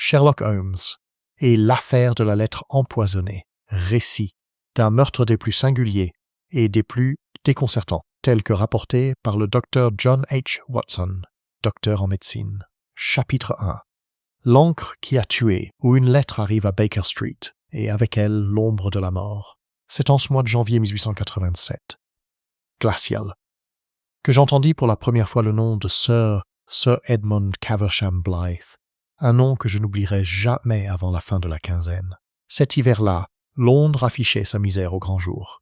Sherlock Holmes et l'affaire de la lettre empoisonnée, récit d'un meurtre des plus singuliers et des plus déconcertants, tel que rapporté par le docteur John H. Watson, docteur en médecine. Chapitre 1. L'encre qui a tué, où une lettre arrive à Baker Street, et avec elle l'ombre de la mort. C'est en ce mois de janvier 1887. Glacial. Que j'entendis pour la première fois le nom de Sir Edmund Caversham Blythe, un nom que je n'oublierai jamais avant la fin de la quinzaine. Cet hiver-là, Londres affichait sa misère au grand jour.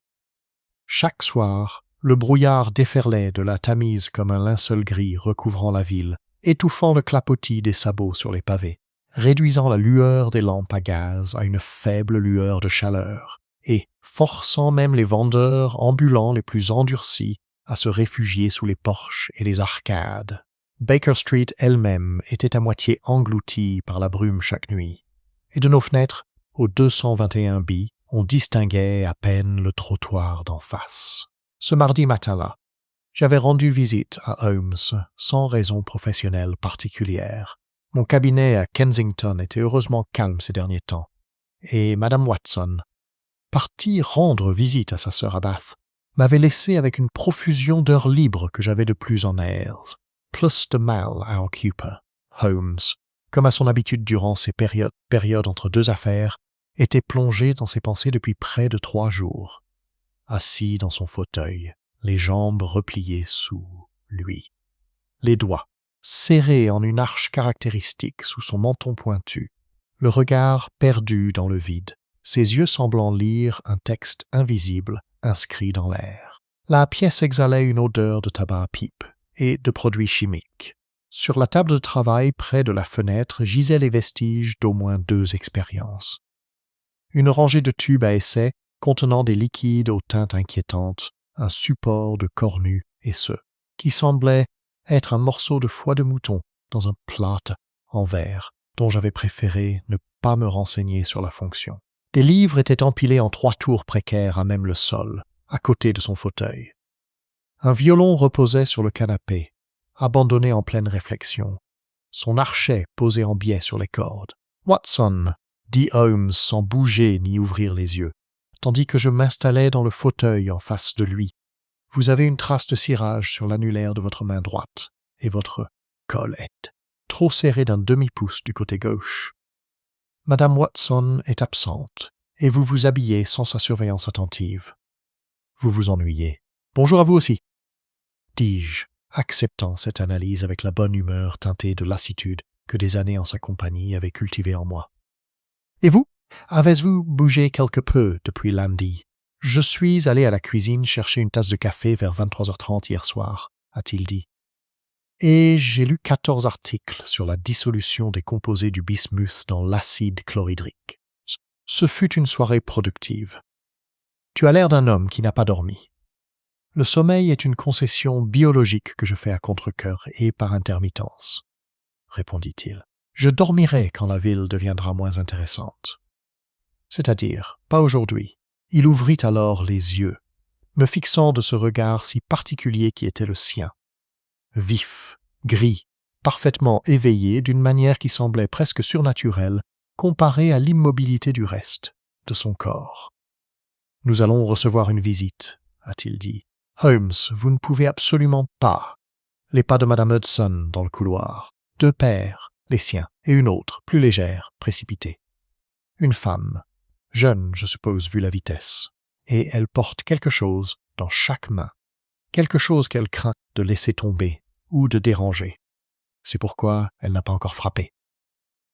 Chaque soir, le brouillard déferlait de la Tamise comme un linceul gris recouvrant la ville, étouffant le clapotis des sabots sur les pavés, réduisant la lueur des lampes à gaz à une faible lueur de chaleur, et forçant même les vendeurs ambulants les plus endurcis à se réfugier sous les porches et les arcades. Baker Street elle-même était à moitié engloutie par la brume chaque nuit, et de nos fenêtres, au 221 B, on distinguait à peine le trottoir d'en face. Ce mardi matin-là, j'avais rendu visite à Holmes sans raison professionnelle particulière. Mon cabinet à Kensington était heureusement calme ces derniers temps, et Madame Watson, partie rendre visite à sa sœur à Bath, m'avait laissé avec une profusion d'heures libres que j'avais de plus en airs, plus de mal à occuper. Holmes, comme à son habitude durant ces périodes entre deux affaires, était plongé dans ses pensées depuis près de 3 jours, assis dans son fauteuil, les jambes repliées sous lui, les doigts serrés en une arche caractéristique sous son menton pointu, le regard perdu dans le vide, ses yeux semblant lire un texte invisible inscrit dans l'air. La pièce exhalait une odeur de tabac à pipe et de produits chimiques. Sur la table de travail près de la fenêtre gisaient les vestiges d'au moins 2 expériences. Une rangée de tubes à essai contenant des liquides aux teintes inquiétantes, un support de cornu et qui semblait être un morceau de foie de mouton dans un plat en verre dont j'avais préféré ne pas me renseigner sur la fonction. Des livres étaient empilés en 3 tours précaires à même le sol, à côté de son fauteuil. Un violon reposait sur le canapé, abandonné en pleine réflexion, son archet posé en biais sur les cordes. « Watson !» dit Holmes sans bouger ni ouvrir les yeux, tandis que je m'installais dans le fauteuil en face de lui. « Vous avez une trace de cirage sur l'annulaire de votre main droite, et votre colette, trop serrée d'un demi-pouce du côté gauche. Madame Watson est absente, et vous vous habillez sans sa surveillance attentive. Vous vous ennuyez. Bonjour à vous aussi, dis-je, acceptant cette analyse avec la bonne humeur teintée de lassitude que des années en sa compagnie avaient cultivée en moi. Et vous, avez-vous bougé quelque peu depuis lundi? Je suis allé à la cuisine chercher une tasse de café vers 23h30 hier soir, a-t-il dit. Et j'ai lu 14 articles sur la dissolution des composés du bismuth dans l'acide chlorhydrique. Ce fut une soirée productive. Tu as l'air d'un homme qui n'a pas dormi. Le sommeil est une concession biologique que je fais à contre-cœur et par intermittence, répondit-il. Je dormirai quand la ville deviendra moins intéressante. C'est-à-dire, pas aujourd'hui. Il ouvrit alors les yeux, me fixant de ce regard si particulier qui était le sien. Vif, gris, parfaitement éveillé d'une manière qui semblait presque surnaturelle comparée à l'immobilité du reste de son corps. « Nous allons recevoir une visite, a-t-il dit. Holmes, vous ne pouvez absolument pas. Les pas de Madame Hudson dans le couloir. 2 paires, les siens, et une autre, plus légère, précipitée. Une femme, jeune, je suppose, vu la vitesse, et elle porte quelque chose dans chaque main, quelque chose qu'elle craint de laisser tomber ou de déranger. C'est pourquoi elle n'a pas encore frappé.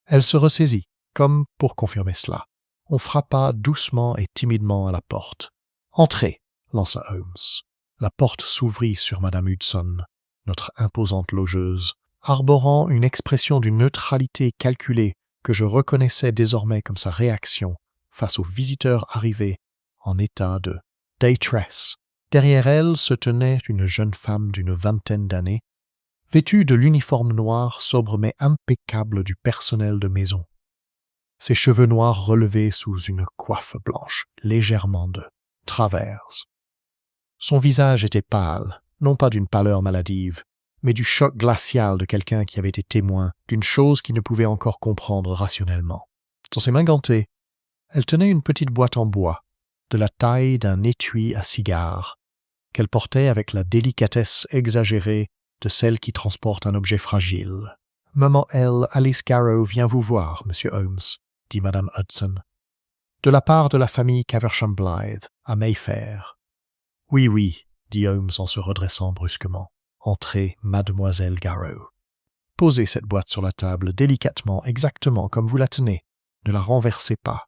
Elle se ressaisit, comme pour confirmer cela. On frappa doucement et timidement à la porte. « Entrez !» lança Holmes. La porte s'ouvrit sur Madame Hudson, notre imposante logeuse, arborant une expression d'une neutralité calculée que je reconnaissais désormais comme sa réaction face aux visiteurs arrivés en état de détresse. Derrière elle se tenait une jeune femme d'une 20aine d'années, vêtue de l'uniforme noir sobre mais impeccable du personnel de maison. Ses cheveux noirs relevés sous une coiffe blanche, légèrement de travers. Son visage était pâle, non pas d'une pâleur maladive, mais du choc glacial de quelqu'un qui avait été témoin d'une chose qu'il ne pouvait encore comprendre rationnellement. Dans ses mains gantées, elle tenait une petite boîte en bois, de la taille d'un étui à cigare, qu'elle portait avec la délicatesse exagérée de celle qui transporte un objet fragile. « Mademoiselle Alice Garrow vient vous voir, Monsieur Holmes, » dit Madame Hudson. « De la part de la famille Caversham Blythe, à Mayfair. »« Oui, oui, » dit Holmes en se redressant brusquement. « Entrez, Mademoiselle Garrow. Posez cette boîte sur la table délicatement, exactement comme vous la tenez. Ne la renversez pas.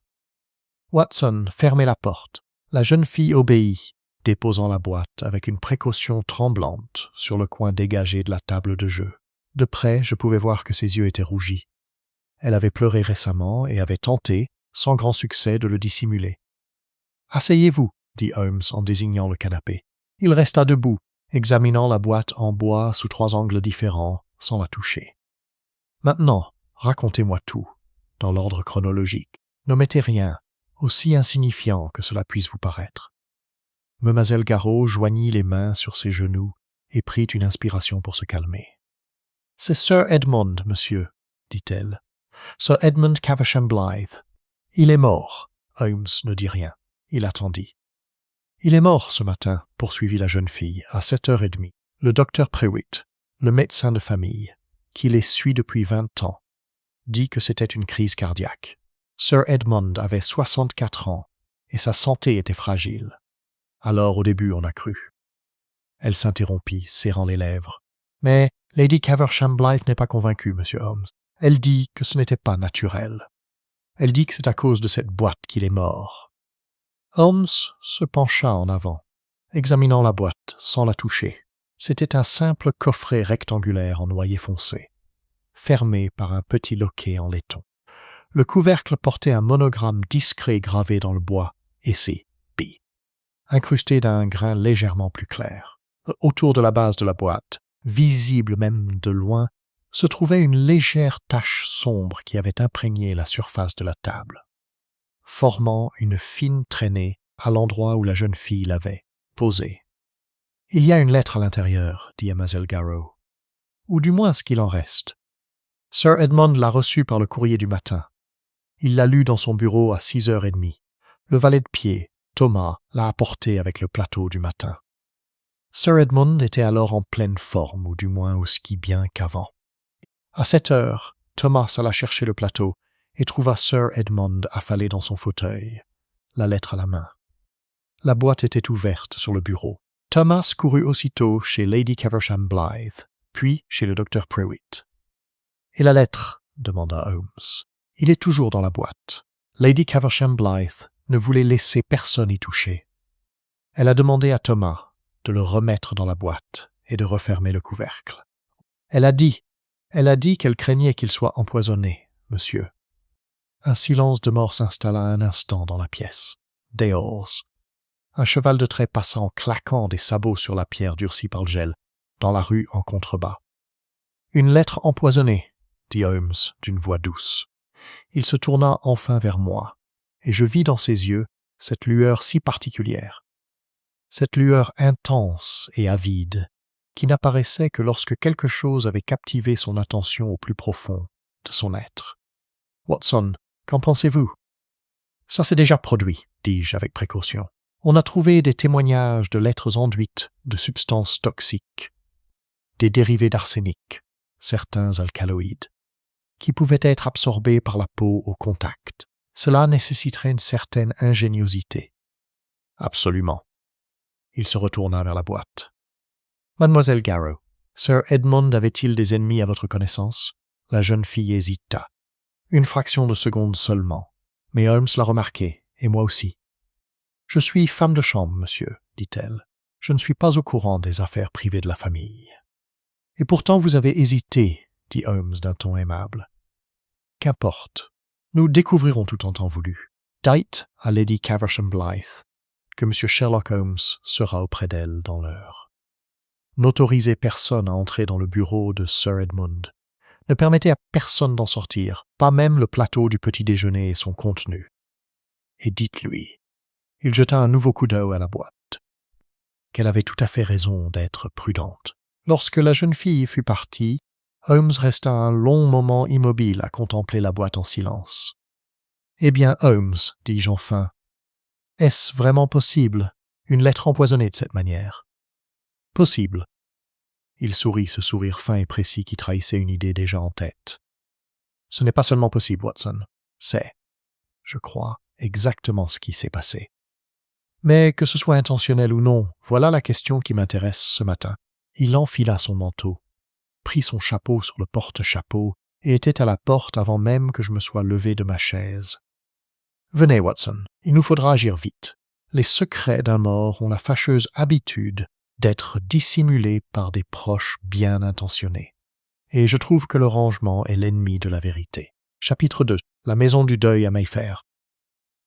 Watson, fermez la porte. » La jeune fille obéit, déposant la boîte avec une précaution tremblante sur le coin dégagé de la table de jeu. De près, je pouvais voir que ses yeux étaient rougis. Elle avait pleuré récemment et avait tenté, sans grand succès, de le dissimuler. « Asseyez-vous, » dit Holmes en désignant le canapé. Il resta debout, examinant la boîte en bois sous 3 angles différents, sans la toucher. « Maintenant, racontez-moi tout, dans l'ordre chronologique. N'omettez rien, aussi insignifiant que cela puisse vous paraître. » Mademoiselle Garrow joignit les mains sur ses genoux et prit une inspiration pour se calmer. « C'est Sir Edmund, monsieur, » dit-elle. « Sir Edmund Caversham Blythe. Il est mort. » Holmes ne dit rien. Il attendit. « Il est mort ce matin, » poursuivit la jeune fille, « à 7h30. Le docteur Prewitt, le médecin de famille, qui les suit depuis 20 ans, dit que c'était une crise cardiaque. Sir Edmund avait 64 ans et sa santé était fragile. Alors au début on a cru. » Elle s'interrompit, serrant les lèvres. « Mais Lady Caversham Blythe n'est pas convaincue, Monsieur Holmes. Elle dit que ce n'était pas naturel. Elle dit que c'est à cause de cette boîte qu'il est mort. » Holmes se pencha en avant, examinant la boîte sans la toucher. C'était un simple coffret rectangulaire en noyer foncé, fermé par un petit loquet en laiton. Le couvercle portait un monogramme discret gravé dans le bois, et c'est « B », incrusté d'un grain légèrement plus clair. Autour de la base de la boîte, visible même de loin, se trouvait une légère tache sombre qui avait imprégné la surface de la table, formant une fine traînée à l'endroit où la jeune fille l'avait posée. « Il y a une lettre à l'intérieur, » dit Mademoiselle Garrow. « Ou du moins ce qu'il en reste. Sir Edmund l'a reçue par le courrier du matin. Il l'a lu dans son bureau à 6h30. Le valet de pied, Thomas, l'a apporté avec le plateau du matin. Sir Edmund était alors en pleine forme, ou du moins aussi bien qu'avant. À 7h, Thomas alla chercher le plateau et trouva Sir Edmund affalé dans son fauteuil, la lettre à la main. La boîte était ouverte sur le bureau. Thomas courut aussitôt chez Lady Caversham Blythe, puis chez le docteur Prewitt. « Et la lettre ?» demanda Holmes. « Il est toujours dans la boîte. Lady Caversham Blythe ne voulait laisser personne y toucher. Elle a demandé à Thomas de le remettre dans la boîte et de refermer le couvercle. Elle a dit qu'elle craignait qu'il soit empoisonné, monsieur. » Un silence de mort s'installa un instant dans la pièce. Dehors, un cheval de trait passa en claquant des sabots sur la pierre durcie par le gel, dans la rue en contrebas. « Une lettre empoisonnée, » dit Holmes d'une voix douce. Il se tourna enfin vers moi, et je vis dans ses yeux cette lueur si particulière, cette lueur intense et avide, qui n'apparaissait que lorsque quelque chose avait captivé son attention au plus profond de son être. « Watson, qu'en pensez-vous ?»« Ça s'est déjà produit, » dis-je avec précaution. « On a trouvé des témoignages de lettres enduites de substances toxiques, des dérivés d'arsenic, certains alcaloïdes, qui pouvaient être absorbés par la peau au contact. Cela nécessiterait une certaine ingéniosité. »« Absolument. » Il se retourna vers la boîte. « Mademoiselle Garrow, Sir Edmund avait-il des ennemis à votre connaissance ?» La jeune fille hésita. Une fraction de seconde seulement, mais Holmes l'a remarqué, et moi aussi. « Je suis femme de chambre, monsieur, » dit-elle. « Je ne suis pas au courant des affaires privées de la famille. »« Et pourtant vous avez hésité, » dit Holmes d'un ton aimable. « Qu'importe, nous découvrirons tout en temps voulu. Dites à Lady Caversham Blythe que monsieur Sherlock Holmes sera auprès d'elle dans l'heure. N'autorisez personne à entrer dans le bureau de Sir Edmund. Ne permettez à personne d'en sortir, pas même le plateau du petit déjeuner et son contenu. Et dites-lui, » il jeta un nouveau coup d'œil à la boîte, « qu'elle avait tout à fait raison d'être prudente. Lorsque la jeune fille fut partie, Holmes resta un long moment immobile à contempler la boîte en silence. « Eh bien, Holmes, dis-je enfin, est-ce vraiment possible, une lettre empoisonnée de cette manière ?»« Possible. » Il sourit ce sourire fin et précis qui trahissait une idée déjà en tête. « Ce n'est pas seulement possible, Watson. C'est, je crois, exactement ce qui s'est passé. Mais que ce soit intentionnel ou non, voilà la question qui m'intéresse ce matin. » Il enfila son manteau, prit son chapeau sur le porte-chapeau et était à la porte avant même que je me sois levé de ma chaise. « Venez, Watson, il nous faudra agir vite. Les secrets d'un mort ont la fâcheuse habitude d'être dissimulés par des proches bien intentionnés. Et je trouve que le rangement est l'ennemi de la vérité. » Chapitre 2. La maison du deuil à Mayfair,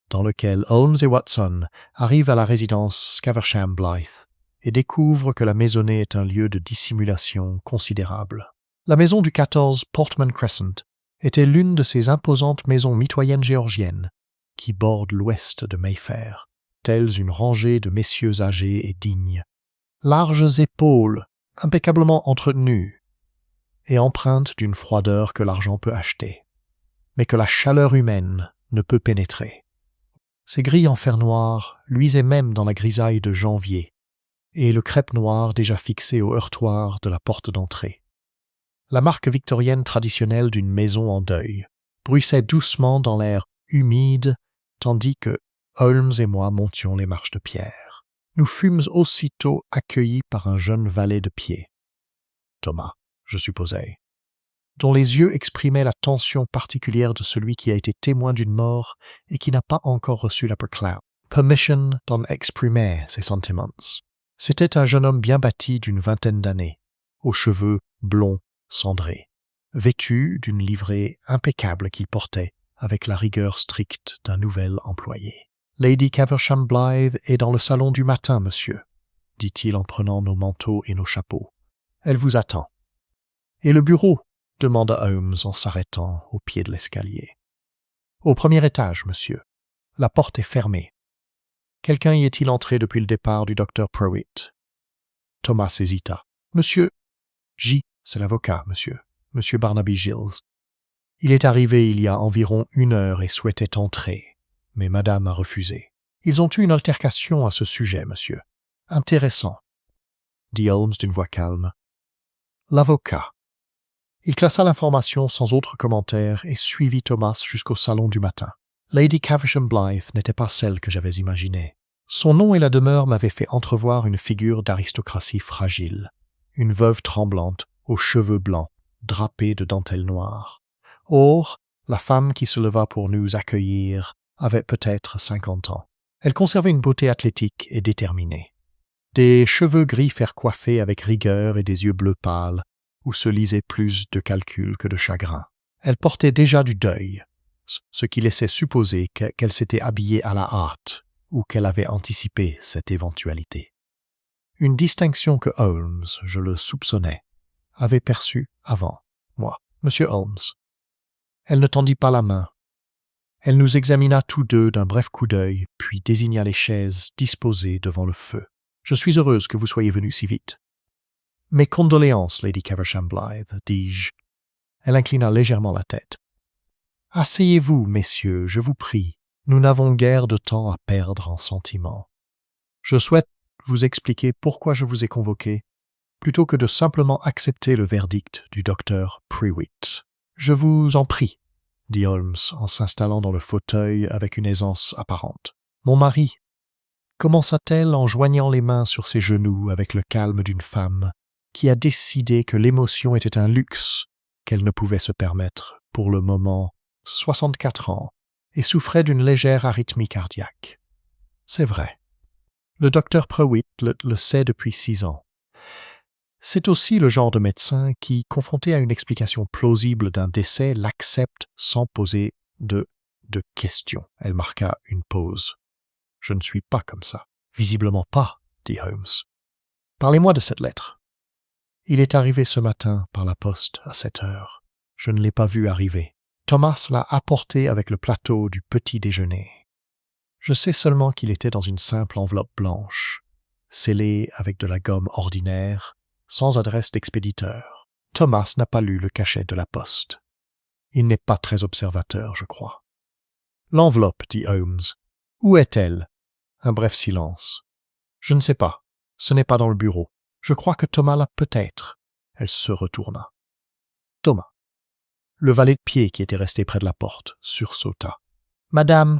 dans lequel Holmes et Watson arrivent à la résidence Caversham Blythe et découvrent que la maisonnée est un lieu de dissimulation considérable. La maison du 14 Portman Crescent était l'une de ces imposantes maisons mitoyennes géorgiennes qui bordent l'ouest de Mayfair, telles une rangée de messieurs âgés et dignes, larges épaules, impeccablement entretenues, et empreintes d'une froideur que l'argent peut acheter, mais que la chaleur humaine ne peut pénétrer. Ces grilles en fer noir luisaient même dans la grisaille de janvier, et le crêpe noir déjà fixé au heurtoir de la porte d'entrée. La marque victorienne traditionnelle d'une maison en deuil bruissait doucement dans l'air humide, tandis que Holmes et moi montions les marches de pierre. Nous fûmes aussitôt accueillis par un jeune valet de pied, Thomas, je supposais, dont les yeux exprimaient la tension particulière de celui qui a été témoin d'une mort et qui n'a pas encore reçu la permission d'en exprimer ses sentiments. C'était un jeune homme bien bâti d'une vingtaine d'années, aux cheveux blonds cendrés, vêtu d'une livrée impeccable qu'il portait avec la rigueur stricte d'un nouvel employé. « Lady Caversham Blythe est dans le salon du matin, monsieur, » dit-il en prenant nos manteaux et nos chapeaux. « Elle vous attend. »« Et le bureau ?» demanda Holmes en s'arrêtant au pied de l'escalier. « Au premier étage, monsieur. La porte est fermée. Quelqu'un y est-il entré depuis le départ du docteur Prewitt ?» Thomas hésita. « Monsieur J, c'est l'avocat, monsieur. Monsieur Barnaby Gilles. Il est arrivé il y a environ 1 heure et souhaitait entrer, mais madame a refusé. Ils ont eu une altercation à ce sujet, monsieur. Intéressant, dit Holmes d'une voix calme. L'avocat. Il classa l'information sans autre commentaire et suivit Thomas jusqu'au salon du matin. Lady Caversham Blythe n'était pas celle que j'avais imaginée. Son nom et la demeure m'avaient fait entrevoir une figure d'aristocratie fragile, une veuve tremblante, aux cheveux blancs, drapée de dentelle noire. Or, la femme qui se leva pour nous accueillir avait peut-être 50 ans. Elle conservait une beauté athlétique et déterminée. Des cheveux gris fer coiffés avec rigueur et des yeux bleus pâles, où se lisait plus de calcul que de chagrin. Elle portait déjà du deuil, ce qui laissait supposer qu'elle s'était habillée à la hâte ou qu'elle avait anticipé cette éventualité. Une distinction que Holmes, je le soupçonnais, avait perçue avant moi. « Monsieur Holmes. » Elle ne tendit pas la main. Elle nous examina tous deux d'un bref coup d'œil, puis désigna les chaises disposées devant le feu. « Je suis heureuse que vous soyez venu si vite. »« Mes condoléances, Lady Caversham Blythe, dis-je. » Elle inclina légèrement la tête. « Asseyez-vous, messieurs, je vous prie. Nous n'avons guère de temps à perdre en sentiments. Je souhaite vous expliquer pourquoi je vous ai convoqué, plutôt que de simplement accepter le verdict du docteur Prewitt. »« Je vous en prie, » dit Holmes en s'installant dans le fauteuil avec une aisance apparente. « Mon mari, » commença-t-elle en joignant les mains sur ses genoux avec le calme d'une femme qui a décidé que l'émotion était un luxe qu'elle ne pouvait se permettre pour le moment, 64 ans, et souffrait d'une légère arythmie cardiaque. C'est vrai. Le docteur Prewitt le sait depuis 6 ans. C'est aussi le genre de médecin qui, confronté à une explication plausible d'un décès, l'accepte sans poser de questions. Elle marqua une pause. « Je ne suis pas comme ça. »« Visiblement pas, » dit Holmes. « Parlez-moi de cette lettre. »« Il est arrivé ce matin par la poste à 7 heures. Je ne l'ai pas vu arriver. Thomas l'a apporté avec le plateau du petit déjeuner. Je sais seulement qu'il était dans une simple enveloppe blanche, scellée avec de la gomme ordinaire, sans adresse d'expéditeur. Thomas n'a pas lu le cachet de la poste. Il n'est pas très observateur, je crois. L'enveloppe, dit Holmes. Où est-elle? Un bref silence. Je ne sais pas. Ce n'est pas dans le bureau. Je crois que Thomas l'a peut-être. Elle se retourna. Thomas. Le valet de pied qui était resté près de la porte sursauta. Madame.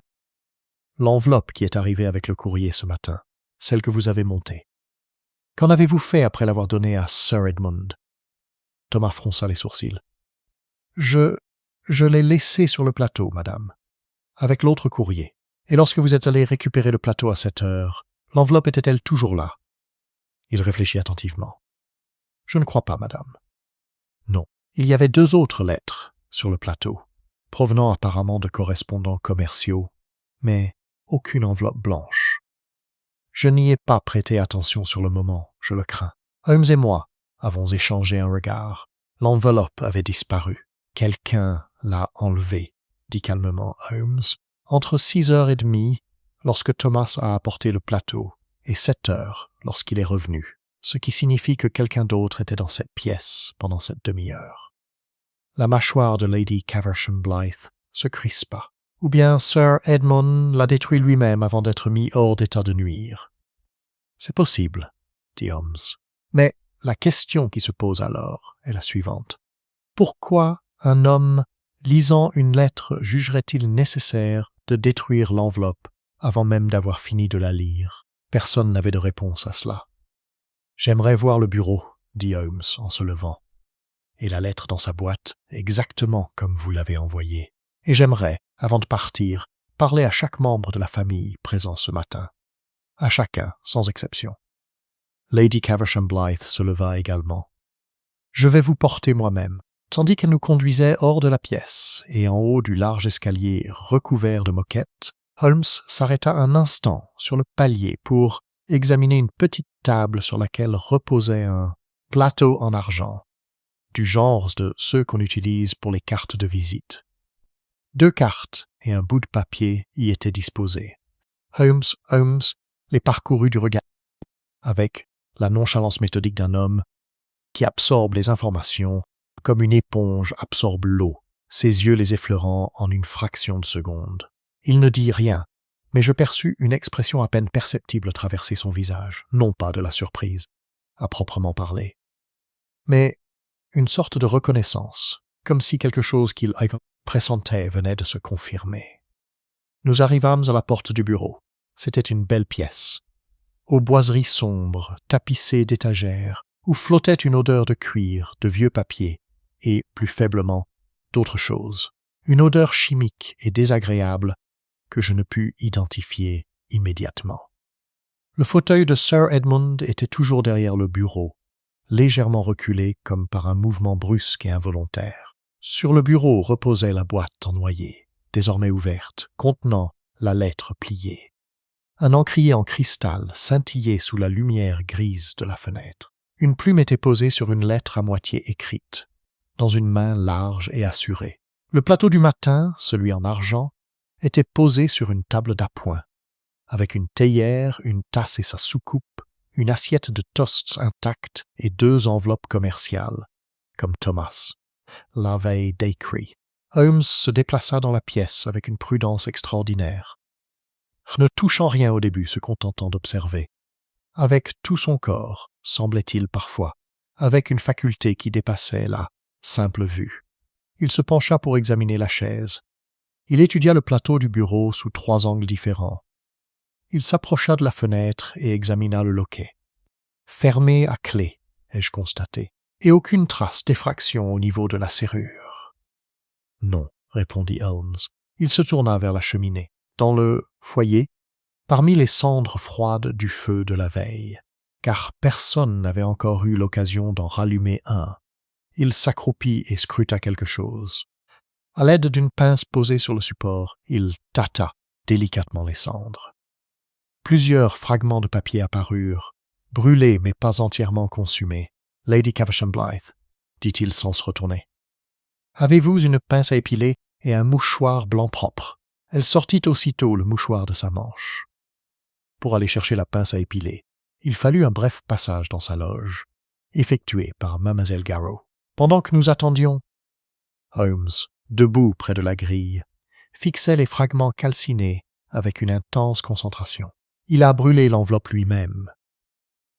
L'enveloppe qui est arrivée avec le courrier ce matin, celle que vous avez montée. Qu'en avez-vous fait après l'avoir donnée à Sir Edmund? Thomas fronça les sourcils. Je l'ai laissée sur le plateau, madame, avec l'autre courrier. Et lorsque vous êtes allé récupérer le plateau à 7 heures, l'enveloppe était-elle toujours là? Il réfléchit attentivement. Je ne crois pas, madame. Non, il y avait 2 autres lettres sur le plateau, provenant apparemment de correspondants commerciaux, mais aucune enveloppe blanche. Je n'y ai pas prêté attention sur le moment, je le crains. Holmes et moi avons échangé un regard. L'enveloppe avait disparu. Quelqu'un l'a enlevée, dit calmement Holmes, entre 6h30, lorsque Thomas a apporté le plateau, et 7 heures, lorsqu'il est revenu, ce qui signifie que quelqu'un d'autre était dans cette pièce pendant cette demi-heure. La mâchoire de Lady Caversham Blythe se crispa. Ou bien Sir Edmund l'a détruit lui-même avant d'être mis hors d'état de nuire. C'est possible, dit Holmes. Mais la question qui se pose alors est la suivante. Pourquoi un homme lisant une lettre jugerait-il nécessaire de détruire l'enveloppe avant même d'avoir fini de la lire? Personne n'avait de réponse à cela. J'aimerais voir le bureau, dit Holmes en se levant, et la lettre dans sa boîte, exactement comme vous l'avez envoyée. Et j'aimerais, avant de partir, parler à chaque membre de la famille présent ce matin. À chacun, sans exception. Lady Caversham Blythe se leva également. Je vais vous porter moi-même. Tandis qu'elle nous conduisait hors de la pièce, et en haut du large escalier recouvert de moquettes, Holmes s'arrêta un instant sur le palier pour examiner une petite table sur laquelle reposait un plateau en argent, du genre de ceux qu'on utilise pour les cartes de visite. 2 cartes et un bout de papier y étaient disposés. Holmes les parcourut du regard, avec la nonchalance méthodique d'un homme qui absorbe les informations comme une éponge absorbe l'eau, ses yeux les effleurant en une fraction de seconde. Il ne dit rien, mais je perçus une expression à peine perceptible traverser son visage, non pas de la surprise, à proprement parler, mais une sorte de reconnaissance, comme si quelque chose qu'il pressentait venait de se confirmer. Nous arrivâmes à la porte du bureau. C'était une belle pièce, aux boiseries sombres, tapissées d'étagères, où flottait une odeur de cuir, de vieux papier, et, plus faiblement, d'autre chose, une odeur chimique et désagréable que je ne pus identifier immédiatement. Le fauteuil de Sir Edmund était toujours derrière le bureau, légèrement reculé comme par un mouvement brusque et involontaire. Sur le bureau reposait la boîte en noyer, désormais ouverte, contenant la lettre pliée. Un encrier en cristal scintillait sous la lumière grise de la fenêtre. Une plume était posée sur une lettre à moitié écrite, dans une main large et assurée. Le plateau du matin, celui en argent, était posé sur une table d'appoint, avec une théière, une tasse et sa soucoupe, une assiette de toasts intacts et 2 enveloppes commerciales, comme Thomas l'avait décrit. Holmes se déplaça dans la pièce avec une prudence extraordinaire, ne touchant rien au début, se contentant d'observer. Avec tout son corps, semblait-il parfois, avec une faculté qui dépassait la simple vue. Il se pencha pour examiner la chaise. Il étudia le plateau du bureau sous 3 angles différents. Il s'approcha de la fenêtre et examina le loquet. Fermé à clé, ai-je constaté, et aucune trace d'effraction au niveau de la serrure. Non, répondit Holmes. Il se tourna vers la cheminée. Dans le foyer, parmi les cendres froides du feu de la veille, car personne n'avait encore eu l'occasion d'en rallumer un, il s'accroupit et scruta quelque chose. À l'aide d'une pince posée sur le support, il tâta délicatement les cendres. Plusieurs fragments de papier apparurent, brûlés mais pas entièrement consumés. « Lady Caversham Blythe, dit-il sans se retourner. Avez-vous une pince à épiler et un mouchoir blanc propre? » Elle sortit aussitôt le mouchoir de sa manche. Pour aller chercher la pince à épiler, il fallut un bref passage dans sa loge. effectué par Mademoiselle Garrow. Pendant que nous attendions, Holmes, debout près de la grille, fixait les fragments calcinés avec une intense concentration. « Il a brûlé l'enveloppe lui-même »,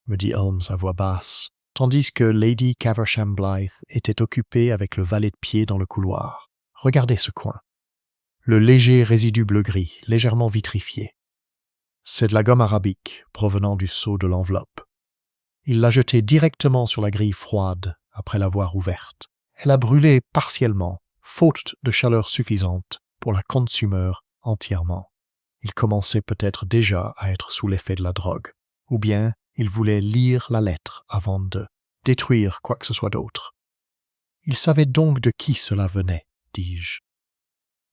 me dit Holmes à voix basse, tandis que Lady Caversham Blythe était occupée avec le valet de pied dans le couloir. « Regardez ce coin. Le léger résidu bleu-gris, légèrement vitrifié. C'est de la gomme arabique provenant du seau de l'enveloppe. Il l'a jetée directement sur la grille froide après l'avoir ouverte. Elle a brûlé partiellement, faute de chaleur suffisante pour la consumer entièrement. Il commençait peut-être déjà à être sous l'effet de la drogue, ou bien il voulait lire la lettre avant de détruire quoi que ce soit d'autre. Il savait donc de qui cela venait, dis-je.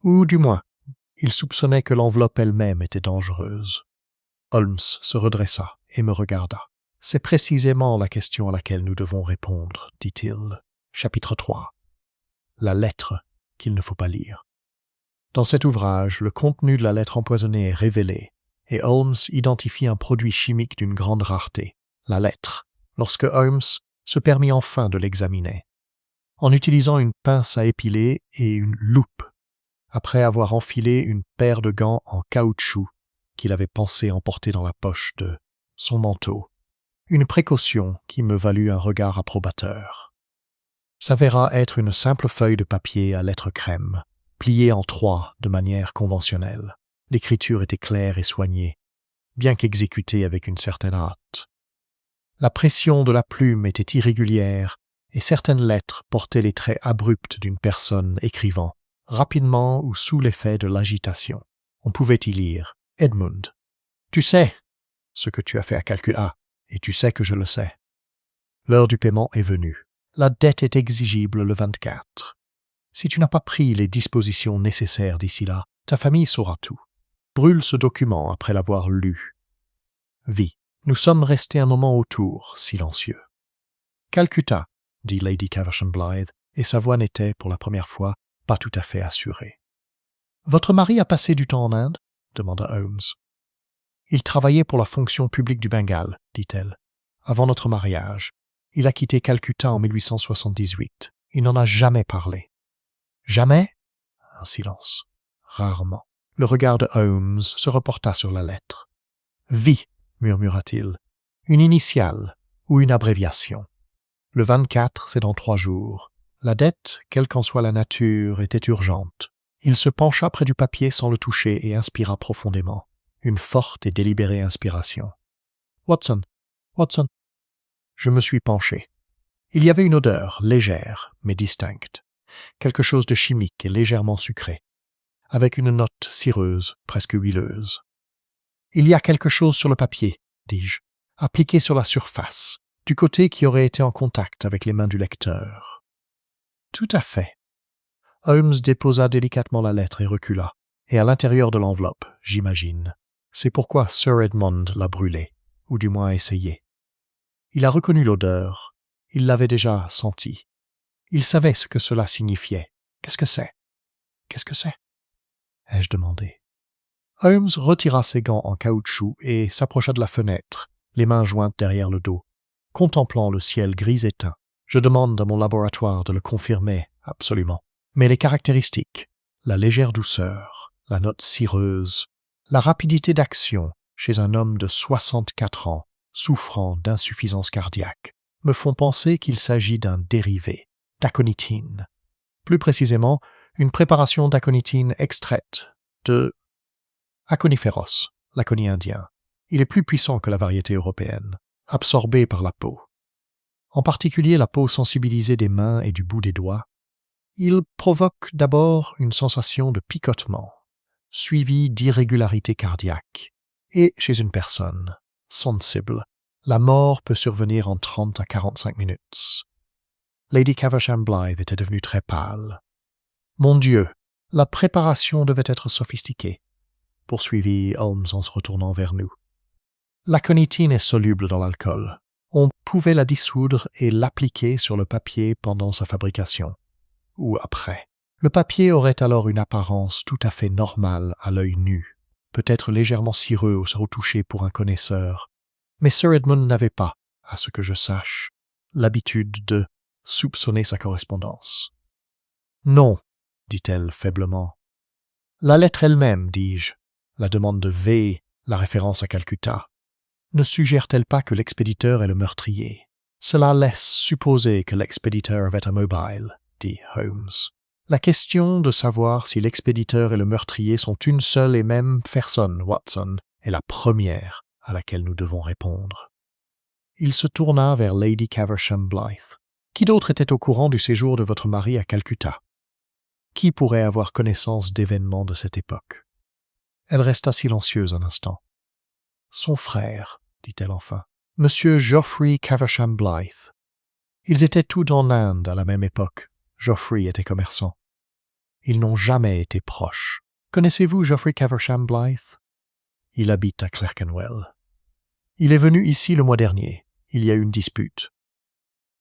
Ou du moins, il soupçonnait que l'enveloppe elle-même était dangereuse. Holmes se redressa et me regarda. « C'est précisément la question à laquelle nous devons répondre, dit-il. Chapitre 3. La lettre qu'il ne faut pas lire. Dans cet ouvrage, le contenu de la lettre empoisonnée est révélé, et Holmes identifie un produit chimique d'une grande rareté, la lettre, lorsque Holmes se permit enfin de l'examiner. En utilisant une pince à épiler et une loupe, après avoir enfilé une paire de gants en caoutchouc qu'il avait pensé emporter dans la poche de son manteau, une précaution qui me valut un regard approbateur. S'avéra être une simple feuille de papier à lettres crème, pliée en 3 de manière conventionnelle. L'écriture était claire et soignée, bien qu'exécutée avec une certaine hâte. La pression de la plume était irrégulière et certaines lettres portaient les traits abrupts d'une personne écrivant, rapidement ou sous l'effet de l'agitation. On pouvait y lire « Edmund, tu sais ce que tu as fait à Calcutta, et tu sais que je le sais. L'heure du paiement est venue. La dette est exigible le 24. Si tu n'as pas pris les dispositions nécessaires d'ici là, ta famille saura tout. Brûle ce document après l'avoir lu. Vie. Nous sommes restés un moment autour, silencieux. Calcutta, dit Lady Caversham Blythe, et sa voix n'était, pour la première fois, pas tout à fait assurée. Votre mari a passé du temps en Inde? Demanda Holmes. Il travaillait pour la fonction publique du Bengale, dit-elle. Avant notre mariage, il a quitté Calcutta en 1878. Il n'en a jamais parlé. Jamais? Un silence. Rarement. Le regard de Holmes se reporta sur la lettre. Vie, murmura-t-il. Une initiale ou une abréviation. Le 24, c'est dans 3 jours. La dette, quelle qu'en soit la nature, était urgente. Il se pencha près du papier sans le toucher et inspira profondément. Une forte et délibérée inspiration. Watson, Watson. Je me suis penché. Il y avait une odeur, légère, mais distincte. Quelque chose de chimique et légèrement sucré, avec une note cireuse, presque huileuse. Il y a quelque chose sur le papier, dis-je, appliqué sur la surface, du côté qui aurait été en contact avec les mains du lecteur. Tout à fait. Holmes déposa délicatement la lettre et recula, et à l'intérieur de l'enveloppe, j'imagine. C'est pourquoi Sir Edmund l'a brûlée, ou du moins essayé. Il a reconnu l'odeur, il l'avait déjà sentie. Il savait ce que cela signifiait. Qu'est-ce que c'est? Qu'est-ce que c'est? Ai-je demandé. Holmes retira ses gants en caoutchouc et s'approcha de la fenêtre, les mains jointes derrière le dos, contemplant le ciel gris éteint. Je demande à mon laboratoire de le confirmer, absolument. Mais les caractéristiques, la légère douceur, la note cireuse, la rapidité d'action chez un homme de 64 ans souffrant d'insuffisance cardiaque, me font penser qu'il s'agit d'un dérivé, d'aconitine. Plus précisément, une préparation d'aconitine extraite de Aconiferos, l'aconie indien. Il est plus puissant que la variété européenne, absorbé par la peau. En particulier la peau sensibilisée des mains et du bout des doigts. Il provoque d'abord une sensation de picotement, suivie d'irrégularité cardiaque. Et chez une personne sensible, la mort peut survenir en 30 à 45 minutes. Lady Caversham Blythe était devenue très pâle. « Mon Dieu, la préparation devait être sophistiquée, » poursuivit Holmes en se retournant vers nous. L'aconitine est soluble dans l'alcool. On pouvait la dissoudre et l'appliquer sur le papier pendant sa fabrication, ou après. Le papier aurait alors une apparence tout à fait normale à l'œil nu, peut-être légèrement cireux au toucher pour un connaisseur, mais Sir Edmund n'avait pas, à ce que je sache, l'habitude de soupçonner sa correspondance. « Non, dit-elle faiblement. La lettre elle-même, dis-je, la demande de V, la référence à Calcutta, ne suggère-t-elle pas que l'expéditeur est le meurtrier? Cela laisse supposer que l'expéditeur avait un mobile, dit Holmes. La question de savoir si l'expéditeur et le meurtrier sont une seule et même personne, Watson, est la première à laquelle nous devons répondre. Il se tourna vers Lady Caversham Blythe. Qui d'autre était au courant du séjour de votre mari à Calcutta? Qui pourrait avoir connaissance d'événements de cette époque? Elle resta silencieuse un instant. Son frère, dit-elle enfin, Monsieur Geoffrey Caversham Blythe. Ils étaient tous en Inde à la même époque. Geoffrey était commerçant. Ils n'ont jamais été proches. Connaissez-vous Geoffrey Caversham Blythe? Il habite à Clerkenwell. Il est venu ici le mois dernier. Il y a eu une dispute.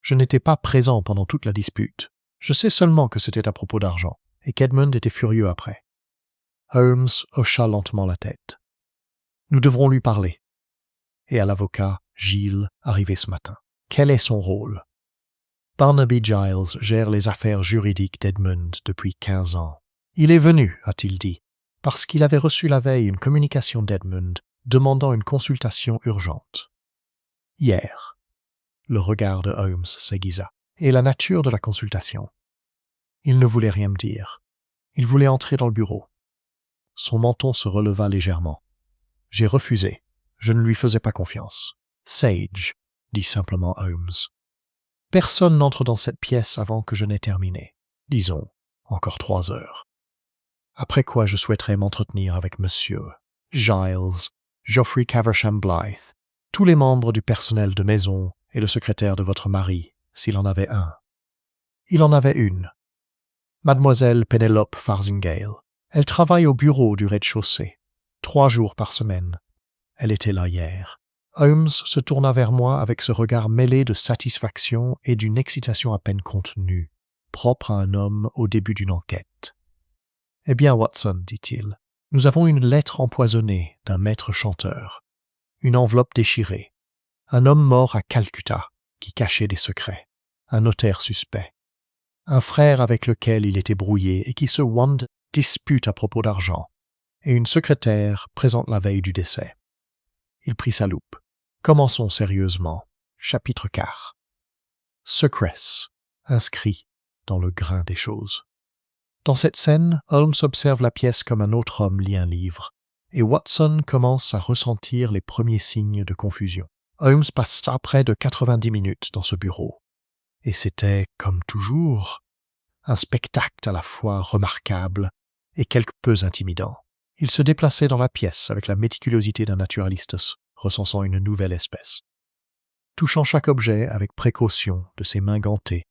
Je n'étais pas présent pendant toute la dispute. Je sais seulement que c'était à propos d'argent, et qu'Edmund était furieux après. Holmes hocha lentement la tête. Nous devrons lui parler. Et à l'avocat, Giles, arrivé ce matin. Quel est son rôle? Barnaby Giles gère les affaires juridiques d'Edmund depuis 15 ans. Il est venu, a-t-il dit, parce qu'il avait reçu la veille une communication d'Edmund demandant une consultation urgente. Hier. Le regard de Holmes s'aiguisa. Et la nature de la consultation? Il ne voulait rien me dire. Il voulait entrer dans le bureau. Son menton se releva légèrement. J'ai refusé. Je ne lui faisais pas confiance. Sage, dit simplement Holmes. Personne n'entre dans cette pièce avant que je n'ai terminé. Disons, encore 3 heures. Après quoi je souhaiterais m'entretenir avec Monsieur Giles, Geoffrey Caversham Blythe, tous les membres du personnel de maison et le secrétaire de votre mari, s'il en avait un. Il en avait une. Mademoiselle Penelope Farzingale. Elle travaille au bureau du rez-de-chaussée, 3 jours par semaine. Elle était là hier. Holmes se tourna vers moi avec ce regard mêlé de satisfaction et d'une excitation à peine contenue, propre à un homme au début d'une enquête. « Eh bien, Watson, dit-il, nous avons une lettre empoisonnée d'un maître chanteur, une enveloppe déchirée, un homme mort à Calcutta qui cachait des secrets, un notaire suspect, un frère avec lequel il était brouillé et qui se dispute à propos d'argent, et une secrétaire présente la veille du décès. » Il prit sa loupe. Commençons sérieusement. Chapitre 4. Secrets, inscrit dans le grain des choses. Dans cette scène, Holmes observe la pièce comme un autre homme lit un livre, et Watson commence à ressentir les premiers signes de confusion. Holmes passa près de 90 minutes dans ce bureau, et c'était, comme toujours, un spectacle à la fois remarquable et quelque peu intimidant. Il se déplaçait dans la pièce avec la méticulosité d'un naturaliste recensant une nouvelle espèce, touchant chaque objet avec précaution de ses mains gantées,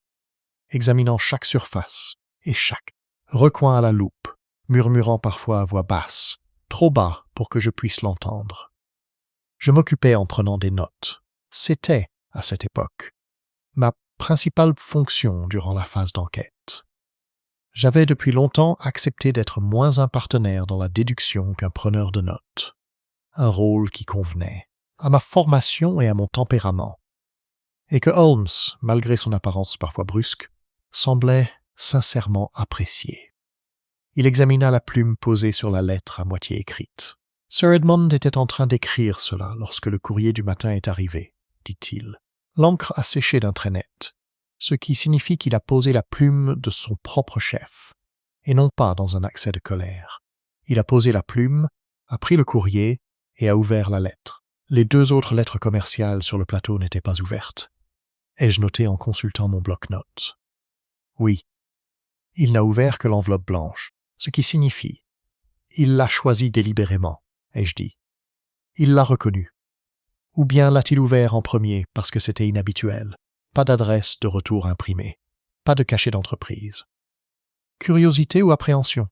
examinant chaque surface et chaque recoin à la loupe, murmurant parfois à voix basse, trop bas pour que je puisse l'entendre. Je m'occupais en prenant des notes. C'était, à cette époque, ma principale fonction durant la phase d'enquête. J'avais depuis longtemps accepté d'être moins un partenaire dans la déduction qu'un preneur de notes, un rôle qui convenait à ma formation et à mon tempérament, et que Holmes, malgré son apparence parfois brusque, semblait sincèrement apprécier. Il examina la plume posée sur la lettre à moitié écrite. « Sir Edmund était en train d'écrire cela lorsque le courrier du matin est arrivé, dit-il. L'encre a séché d'un trait net, ce qui signifie qu'il a posé la plume de son propre chef, et non pas dans un accès de colère. Il a posé la plume, a pris le courrier et a ouvert la lettre. Les 2 autres lettres commerciales sur le plateau n'étaient pas ouvertes. Ai-je noté en consultant mon bloc-notes. Oui, il n'a ouvert que l'enveloppe blanche, ce qui signifie il l'a choisi délibérément, ai-je dit. Il l'a reconnu. Ou bien l'a-t-il ouvert en premier parce que c'était inhabituel. Pas d'adresse de retour imprimée, pas de cachet d'entreprise. Curiosité ou appréhension?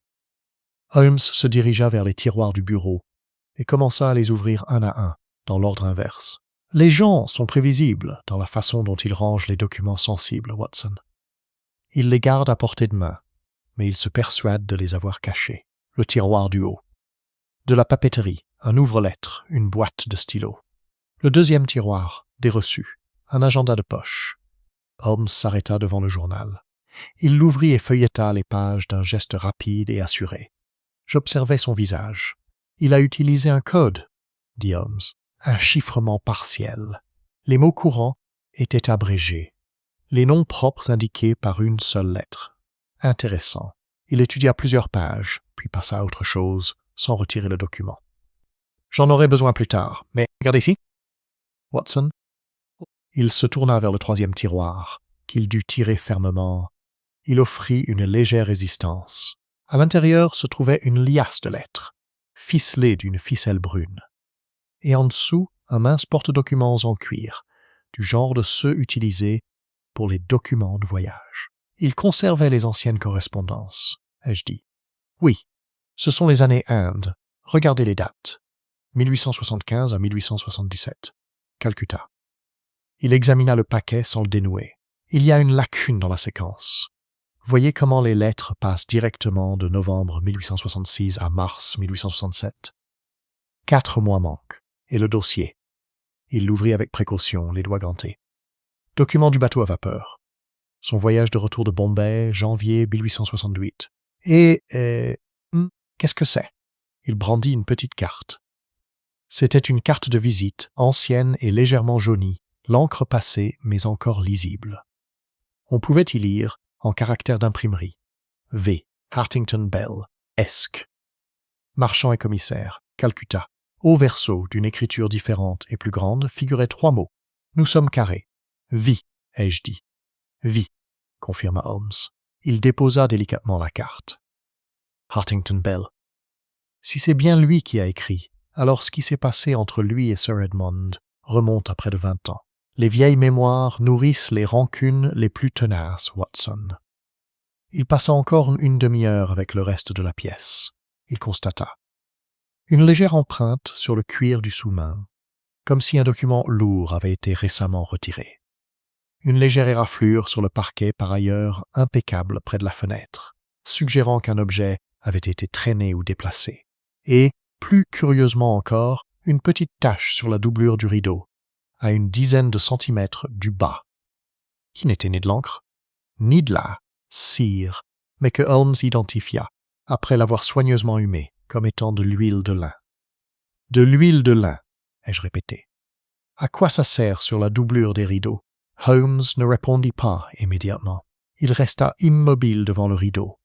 Holmes se dirigea vers les tiroirs du bureau et commença à les ouvrir un à un, dans l'ordre inverse. Les gens sont prévisibles dans la façon dont ils rangent les documents sensibles, Watson. Ils les gardent à portée de main, mais ils se persuadent de les avoir cachés. Le tiroir du haut. De la papeterie, un ouvre-lettres, une boîte de stylos. Le 2e tiroir, des reçus, un agenda de poche. Holmes s'arrêta devant le journal. Il l'ouvrit et feuilleta les pages d'un geste rapide et assuré. J'observai son visage. « Il a utilisé un code, » dit Holmes. « Un chiffrement partiel. Les mots courants étaient abrégés. Les noms propres indiqués par une seule lettre. Intéressant. » Il étudia plusieurs pages, puis passa à autre chose, sans retirer le document. « J'en aurai besoin plus tard, mais regardez ici. » Watson. Il se tourna vers le troisième tiroir, qu'il dut tirer fermement. Il offrit une légère résistance. À l'intérieur se trouvait une liasse de lettres, ficelée d'une ficelle brune. Et en dessous, un mince porte-documents en cuir, du genre de ceux utilisés pour les documents de voyage. Il conservait les anciennes correspondances, ai-je dit. Oui, ce sont les années Inde. Regardez les dates. 1875 à 1877. Calcutta. Il examina le paquet sans le dénouer. Il y a une lacune dans la séquence. Voyez comment les lettres passent directement de novembre 1866 à mars 1867. 4 mois manquent. Et le dossier. Il l'ouvrit avec précaution, les doigts gantés. Document du bateau à vapeur. Son voyage de retour de Bombay, janvier 1868. Et, qu'est-ce que c'est? Il brandit une petite carte. C'était une carte de visite, ancienne et légèrement jaunie, l'encre passée mais encore lisible. On pouvait y lire, en caractères d'imprimerie, V. Hartington Bell, Esq. Marchand et commissaire, Calcutta. Au verso, d'une écriture différente et plus grande, figuraient 3 mots. Nous sommes carrés. Vie, ai-je dit. Vie, confirma Holmes. Il déposa délicatement la carte. Hartington Bell. Si c'est bien lui qui a écrit, alors ce qui s'est passé entre lui et Sir Edmund remonte à près de 20 ans. Les vieilles mémoires nourrissent les rancunes les plus tenaces, Watson. Il passa encore une demi-heure avec le reste de la pièce. Il constata une légère empreinte sur le cuir du sous-main, comme si un document lourd avait été récemment retiré. Une légère éraflure sur le parquet, par ailleurs impeccable près de la fenêtre, suggérant qu'un objet avait été traîné ou déplacé. Et, plus curieusement encore, une petite tache sur la doublure du rideau, à une dizaine de centimètres du bas, qui n'était ni de l'encre, ni de la cire, mais que Holmes identifia, après l'avoir soigneusement humé, comme étant de l'huile de lin. De l'huile de lin, ai-je répété. À quoi ça sert sur la doublure des rideaux? Holmes ne répondit pas immédiatement. Il resta immobile devant le rideau,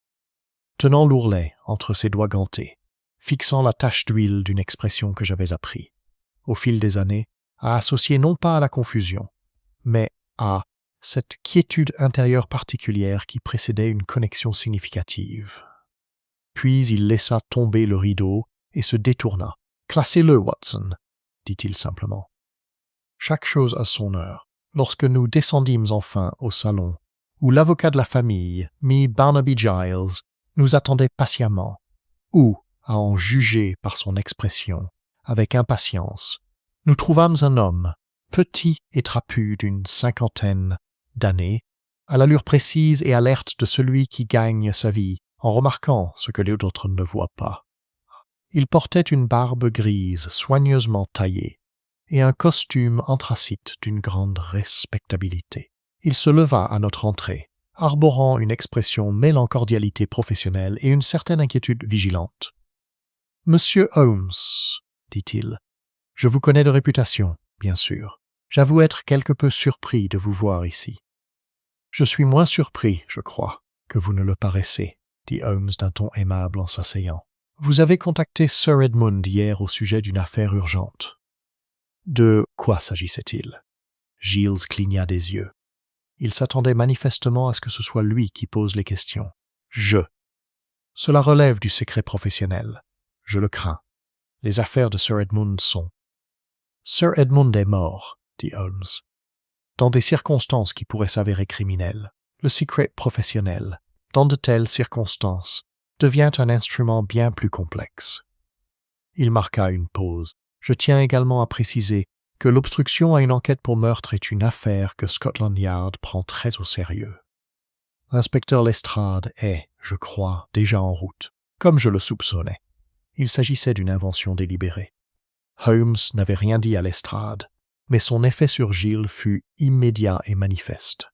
tenant l'ourlet entre ses doigts gantés, fixant la tache d'huile d'une expression que j'avais appris, au fil des années, à associer non pas à la confusion, mais à cette quiétude intérieure particulière qui précédait une connexion significative. Puis il laissa tomber le rideau et se détourna. « Classez-le, Watson, » dit-il simplement. Chaque chose à son heure. Lorsque nous descendîmes enfin au salon, où l'avocat de la famille, mis Barnaby Giles, nous attendait patiemment, ou, à en juger par son expression, avec impatience, nous trouvâmes un homme, petit et trapu d'une 50aine d'années, à l'allure précise et alerte de celui qui gagne sa vie, en remarquant ce que les autres ne voient pas. Il portait une barbe grise soigneusement taillée et un costume anthracite d'une grande respectabilité. Il se leva à notre entrée, arborant une expression mêlant cordialité professionnelle et une certaine inquiétude vigilante. « Monsieur Holmes, dit-il, je vous connais de réputation, bien sûr. J'avoue être quelque peu surpris de vous voir ici. »« Je suis moins surpris, je crois, que vous ne le paraissez, » dit Holmes d'un ton aimable en s'asseyant. « Vous avez contacté Sir Edmund hier au sujet d'une affaire urgente. » De quoi s'agissait-il? Giles cligna des yeux. Il s'attendait manifestement à ce que ce soit lui qui pose les questions. « Je. Cela relève du secret professionnel. Je le crains. Les affaires de Sir Edmund sont... »« Sir Edmund est mort, » dit Holmes. « Dans des circonstances qui pourraient s'avérer criminelles. Le secret professionnel, dans de telles circonstances, devient un instrument bien plus complexe. » Il marqua une pause. « Je tiens également à préciser que l'obstruction à une enquête pour meurtre est une affaire que Scotland Yard prend très au sérieux. L'inspecteur Lestrade est, je crois, déjà en route, comme je le soupçonnais. Il s'agissait d'une invention délibérée. » Holmes n'avait rien dit à Lestrade, mais son effet sur Giles fut immédiat et manifeste.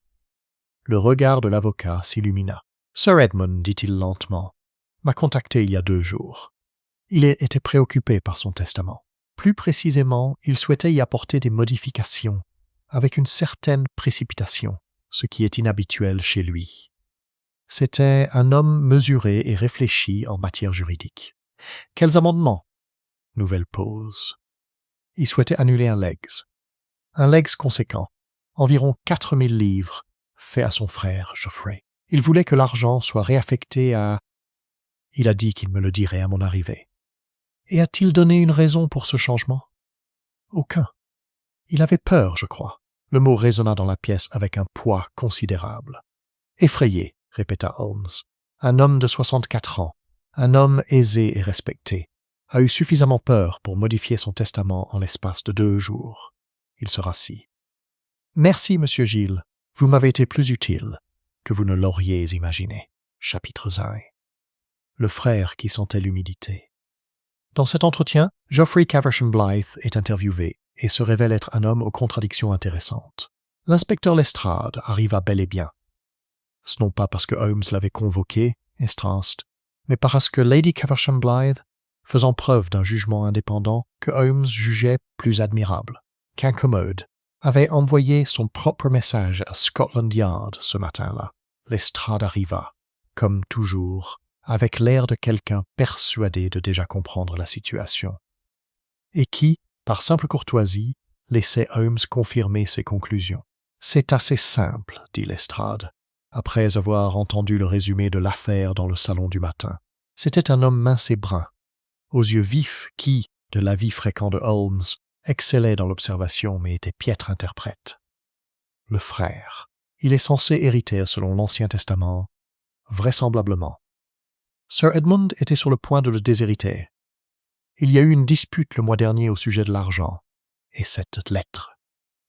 Le regard de l'avocat s'illumina. « Sir Edmund, dit-il lentement, m'a contacté il y a 2 jours. Il était préoccupé par son testament. Plus précisément, il souhaitait y apporter des modifications, avec une certaine précipitation, ce qui est inhabituel chez lui. C'était un homme mesuré et réfléchi en matière juridique. Quels amendements? Nouvelle pause. Il souhaitait annuler un legs. Un legs conséquent, environ 4000 livres, fait à son frère, Geoffrey. Il voulait que l'argent soit réaffecté à... Il a dit qu'il me le dirait à mon arrivée. Et a-t-il donné une raison pour ce changement? Aucun. Il avait peur, je crois. Le mot résonna dans la pièce avec un poids considérable. Effrayé, répéta Holmes. Un homme de 64 ans, un homme aisé et respecté, a eu suffisamment peur pour modifier son testament en l'espace de 2 jours. Il se rassit. Merci, monsieur Gilles. Vous m'avez été plus utile que vous ne l'auriez imaginé. Chapitre 5. Le frère qui sentait l'humidité. Dans cet entretien, Geoffrey Caversham Blythe est interviewé et se révèle être un homme aux contradictions intéressantes. L'inspecteur Lestrade arriva bel et bien. Ce non pas parce que Holmes l'avait convoqué, Estrast, mais parce que Lady Caversham Blythe, faisant preuve d'un jugement indépendant que Holmes jugeait plus admirable qu'incommode, avait envoyé son propre message à Scotland Yard ce matin-là. Lestrade arriva, comme toujours, avec l'air de quelqu'un persuadé de déjà comprendre la situation, et qui, par simple courtoisie, laissait Holmes confirmer ses conclusions. « C'est assez simple, » dit Lestrade, après avoir entendu le résumé de l'affaire dans le salon du matin. C'était un homme mince et brun, aux yeux vifs qui, de l'avis fréquent de Holmes, excellait dans l'observation mais était piètre interprète. Le frère. Il est censé hériter selon l'Ancien Testament, vraisemblablement. Sir Edmund était sur le point de le déshériter. Il y a eu une dispute le mois dernier au sujet de l'argent, et cette lettre,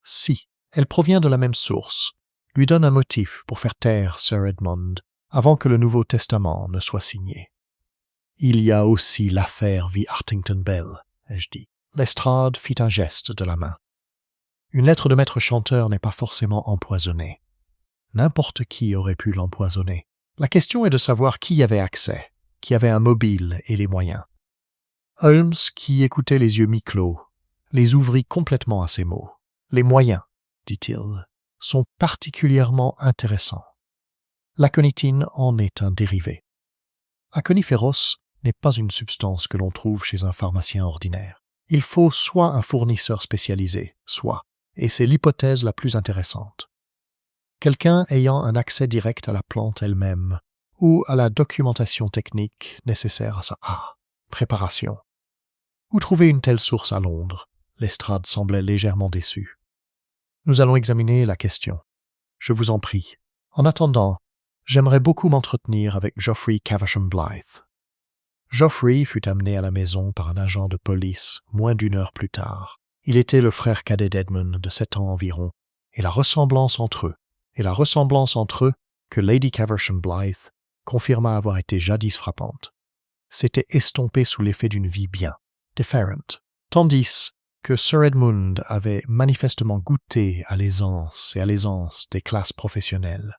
si elle provient de la même source, lui donne un motif pour faire taire Sir Edmund avant que le Nouveau Testament ne soit signé. Il y a aussi l'affaire V. Hartington Bell, ai-je dit. Lestrade fit un geste de la main. Une lettre de maître chanteur n'est pas forcément empoisonnée. N'importe qui aurait pu l'empoisonner. La question est de savoir qui y avait accès, qui avait un mobile et les moyens. Holmes, qui écoutait les yeux mi-clos, les ouvrit complètement à ces mots. Les moyens, dit-il, sont particulièrement intéressants. L'aconitine en est un dérivé. Aconiferos n'est pas une substance que l'on trouve chez un pharmacien ordinaire. Il faut soit un fournisseur spécialisé, soit, et c'est l'hypothèse la plus intéressante, quelqu'un ayant un accès direct à la plante elle-même ou à la documentation technique nécessaire à sa préparation. Où trouver une telle source à Londres? Lestrade semblait légèrement déçu. Nous allons examiner la question. Je vous en prie. En attendant, j'aimerais beaucoup m'entretenir avec Geoffrey Caversham Blythe. Geoffrey fut amené à la maison par un agent de police moins d'1 heure plus tard. Il était le frère cadet d'Edmund de 7 ans environ, et la ressemblance entre eux, que Lady Caversham Blythe confirma avoir été jadis frappante, s'était estompée sous l'effet d'une vie bien, déférente, tandis que Sir Edmund avait manifestement goûté à l'aisance des classes professionnelles.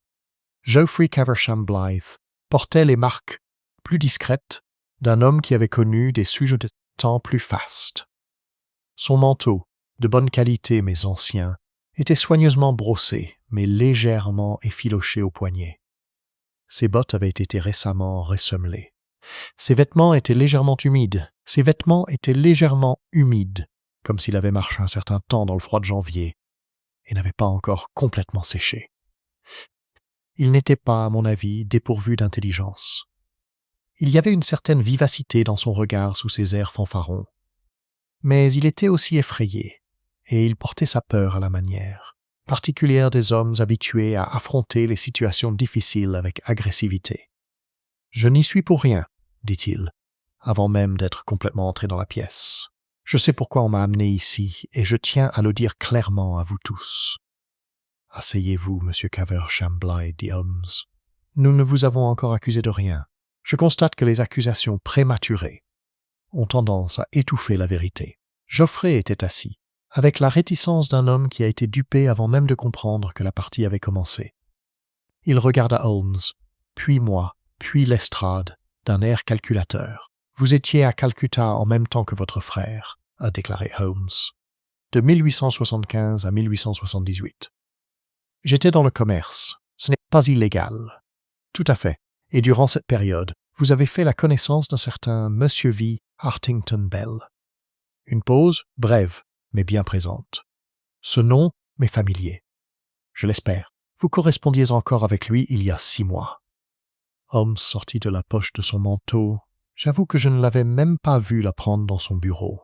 Geoffrey Caversham Blythe portait les marques plus discrètes d'un homme qui avait connu des sujets de temps plus fastes. Son manteau, de bonne qualité mais ancien, était soigneusement brossé, mais légèrement effiloché au poignet. Ses bottes avaient été récemment ressemelées. Ses vêtements étaient légèrement humides, comme s'il avait marché un certain temps dans le froid de janvier, et n'avait pas encore complètement séché. Il n'était pas, à mon avis, dépourvu d'intelligence. Il y avait une certaine vivacité dans son regard sous ses airs fanfarons. Mais il était aussi effrayé, et il portait sa peur à la manière, particulière des hommes habitués à affronter les situations difficiles avec agressivité. « Je n'y suis pour rien, » dit-il, avant même d'être complètement entré dans la pièce. « Je sais pourquoi on m'a amené ici, et je tiens à le dire clairement à vous tous. »« Asseyez-vous, monsieur Caversham Blythe, dit Holmes. Nous ne vous avons encore accusé de rien. Je constate que les accusations prématurées ont tendance à étouffer la vérité. » Geoffrey était assis, avec la réticence d'un homme qui a été dupé avant même de comprendre que la partie avait commencé. Il regarda Holmes, puis moi, puis Lestrade, d'un air calculateur. « Vous étiez à Calcutta en même temps que votre frère », a déclaré Holmes, de 1875 à 1878. « J'étais dans le commerce. Ce n'est pas illégal. »« Tout à fait. Et durant cette période, vous avez fait la connaissance d'un certain Monsieur V. Hartington Bell. » Une pause, brève, mais bien présente. Ce nom m'est familier. Je l'espère. Vous correspondiez encore avec lui il y a 6 mois. Holmes sortit de la poche de son manteau. J'avoue que je ne l'avais même pas vu la prendre dans son bureau.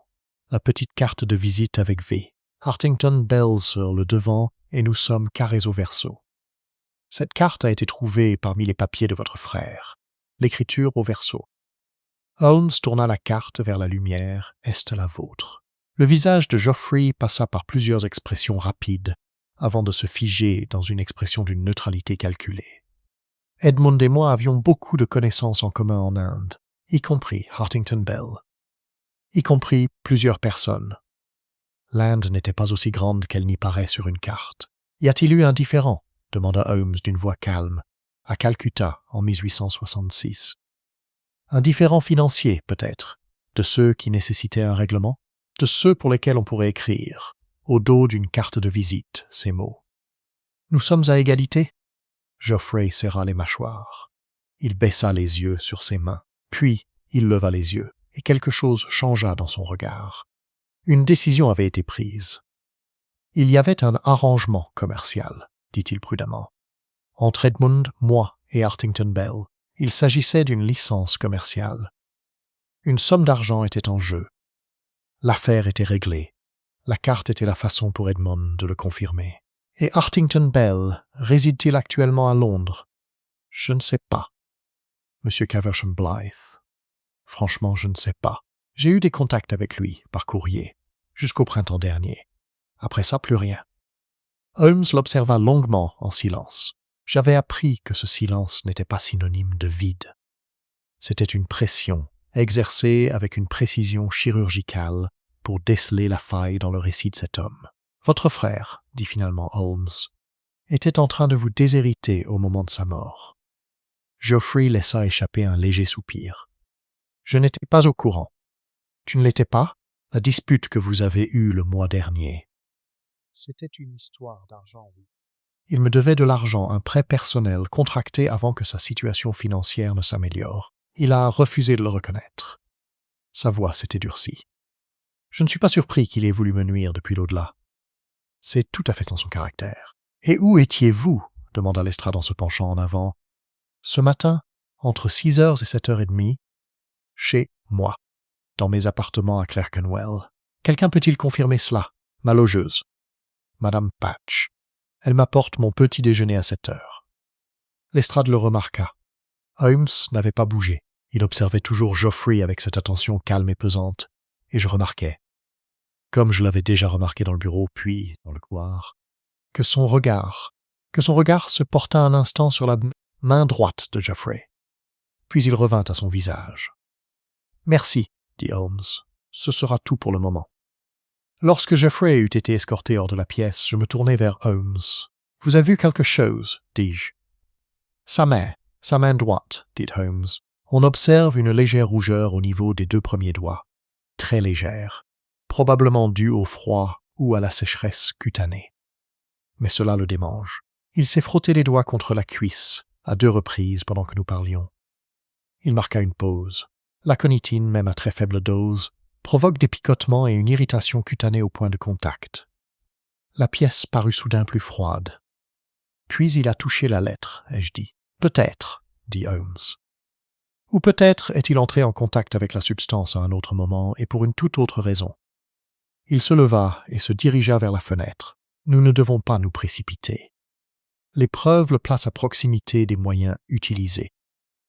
La petite carte de visite avec V. Hartington Bell sur le devant et nous sommes carrés au verso. Cette carte a été trouvée parmi les papiers de votre frère. L'écriture au verso. Holmes tourna la carte vers la lumière. Est la vôtre. Le visage de Geoffrey passa par plusieurs expressions rapides avant de se figer dans une expression d'une neutralité calculée. Edmund et moi avions beaucoup de connaissances en commun en Inde, y compris Hartington Bell, y compris plusieurs personnes. L'Inde n'était pas aussi grande qu'elle n'y paraît sur une carte. Y a-t-il eu un différend, demanda Holmes d'une voix calme, à Calcutta en 1866. Un différend financier, peut-être, de ceux qui nécessitaient un règlement, de ceux pour lesquels on pourrait écrire, au dos d'une carte de visite, ces mots. Nous sommes à égalité? Geoffrey serra les mâchoires. Il baissa les yeux sur ses mains, puis il leva les yeux, et quelque chose changea dans son regard. Une décision avait été prise. Il y avait un arrangement commercial, dit-il prudemment. Entre Edmund, moi et Hartington Bell, il s'agissait d'une licence commerciale. Une somme d'argent était en jeu. L'affaire était réglée. La carte était la façon pour Edmund de le confirmer. Et Hartington Bell réside-t-il actuellement à Londres? Je ne sais pas. Monsieur Caversham Blythe. Franchement, je ne sais pas. J'ai eu des contacts avec lui, par courrier, jusqu'au printemps dernier. Après ça, plus rien. Holmes l'observa longuement en silence. J'avais appris que ce silence n'était pas synonyme de vide. C'était une pression, exercée avec une précision chirurgicale pour déceler la faille dans le récit de cet homme. « Votre frère, dit finalement Holmes, était en train de vous déshériter au moment de sa mort. » Geoffrey laissa échapper un léger soupir. « Je n'étais pas au courant. »« Tu ne l'étais pas? La dispute que vous avez eue le mois dernier. » »« C'était une histoire d'argent, oui. » Il me devait de l'argent, un prêt personnel contracté avant que sa situation financière ne s'améliore. Il a refusé de le reconnaître. Sa voix s'était durcie. Je ne suis pas surpris qu'il ait voulu me nuire depuis l'au-delà. C'est tout à fait dans son caractère. « Et où étiez-vous » demanda Lestrade en se penchant en avant. « Ce matin, entre 6h et 7h30, chez moi, dans mes appartements à Clerkenwell. Quelqu'un peut-il confirmer cela? Ma logeuse. Madame Patch. Elle m'apporte mon petit déjeuner à 7h. » Lestrade le remarqua. Holmes n'avait pas bougé. Il observait toujours Geoffrey avec cette attention calme et pesante, et je remarquais, comme je l'avais déjà remarqué dans le bureau puis dans le couloir, que son regard se porta un instant sur la main droite de Geoffrey. Puis il revint à son visage. « Merci, » dit Holmes. « Ce sera tout pour le moment. » Lorsque Geoffrey eut été escorté hors de la pièce, je me tournai vers Holmes. « Vous avez vu quelque chose ?» dis-je. « Sa main droite, » dit Holmes. « On observe une légère rougeur au niveau des 2 premiers doigts, très légère, probablement due au froid ou à la sécheresse cutanée. Mais cela le démange. Il s'est frotté les doigts contre la cuisse, à 2 reprises pendant que nous parlions. » Il marqua une pause. L'aconitine, même à très faible dose, provoque des picotements et une irritation cutanée au point de contact. La pièce parut soudain plus froide. Puis il a touché la lettre, ai-je dit. « Peut-être, » dit Holmes. Ou peut-être est-il entré en contact avec la substance à un autre moment et pour une toute autre raison. Il se leva et se dirigea vers la fenêtre. Nous ne devons pas nous précipiter. Les preuves le placent à proximité des moyens utilisés.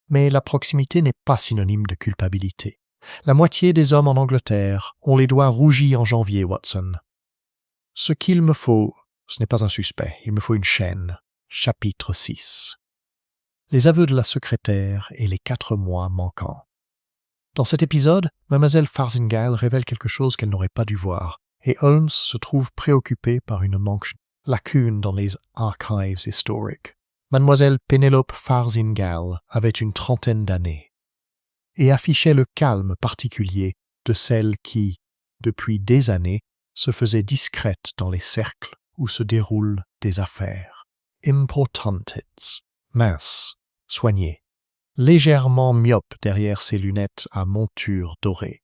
Mais la proximité n'est pas synonyme de culpabilité. La moitié des hommes en Angleterre ont les doigts rougis en janvier, Watson. Ce qu'il me faut, ce n'est pas un suspect, il me faut une chaîne. Chapitre 6. Les aveux de la secrétaire et les 4 mois manquants. Dans cet épisode, Mlle Farthingale révèle quelque chose qu'elle n'aurait pas dû voir, et Holmes se trouve préoccupé par une lacune dans les archives historiques. Mademoiselle Penelope Farthingale avait une trentaine d'années et affichait le calme particulier de celle qui, depuis des années, se faisait discrète dans les cercles où se déroulent des affaires. Importantes, mince, soignée, légèrement myope derrière ses lunettes à monture dorée.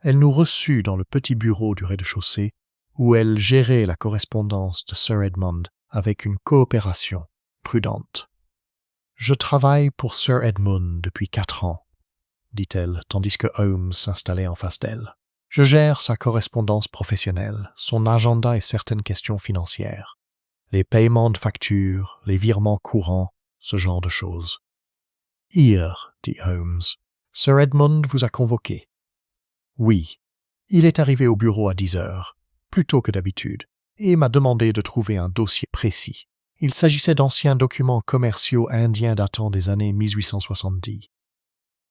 Elle nous reçut dans le petit bureau du rez-de-chaussée où elle gérait la correspondance de Sir Edmund avec une coopération prudente. « Je travaille pour Sir Edmund depuis 4 ans, dit-elle, tandis que Holmes s'installait en face d'elle. Je gère sa correspondance professionnelle, son agenda et certaines questions financières. Les paiements de factures, les virements courants, ce genre de choses. Hier, dit Holmes, Sir Edmund vous a convoqué. Oui, il est arrivé au bureau à 10 heures, plus tôt que d'habitude, et m'a demandé de trouver un dossier précis. Il s'agissait d'anciens documents commerciaux indiens datant des années 1870.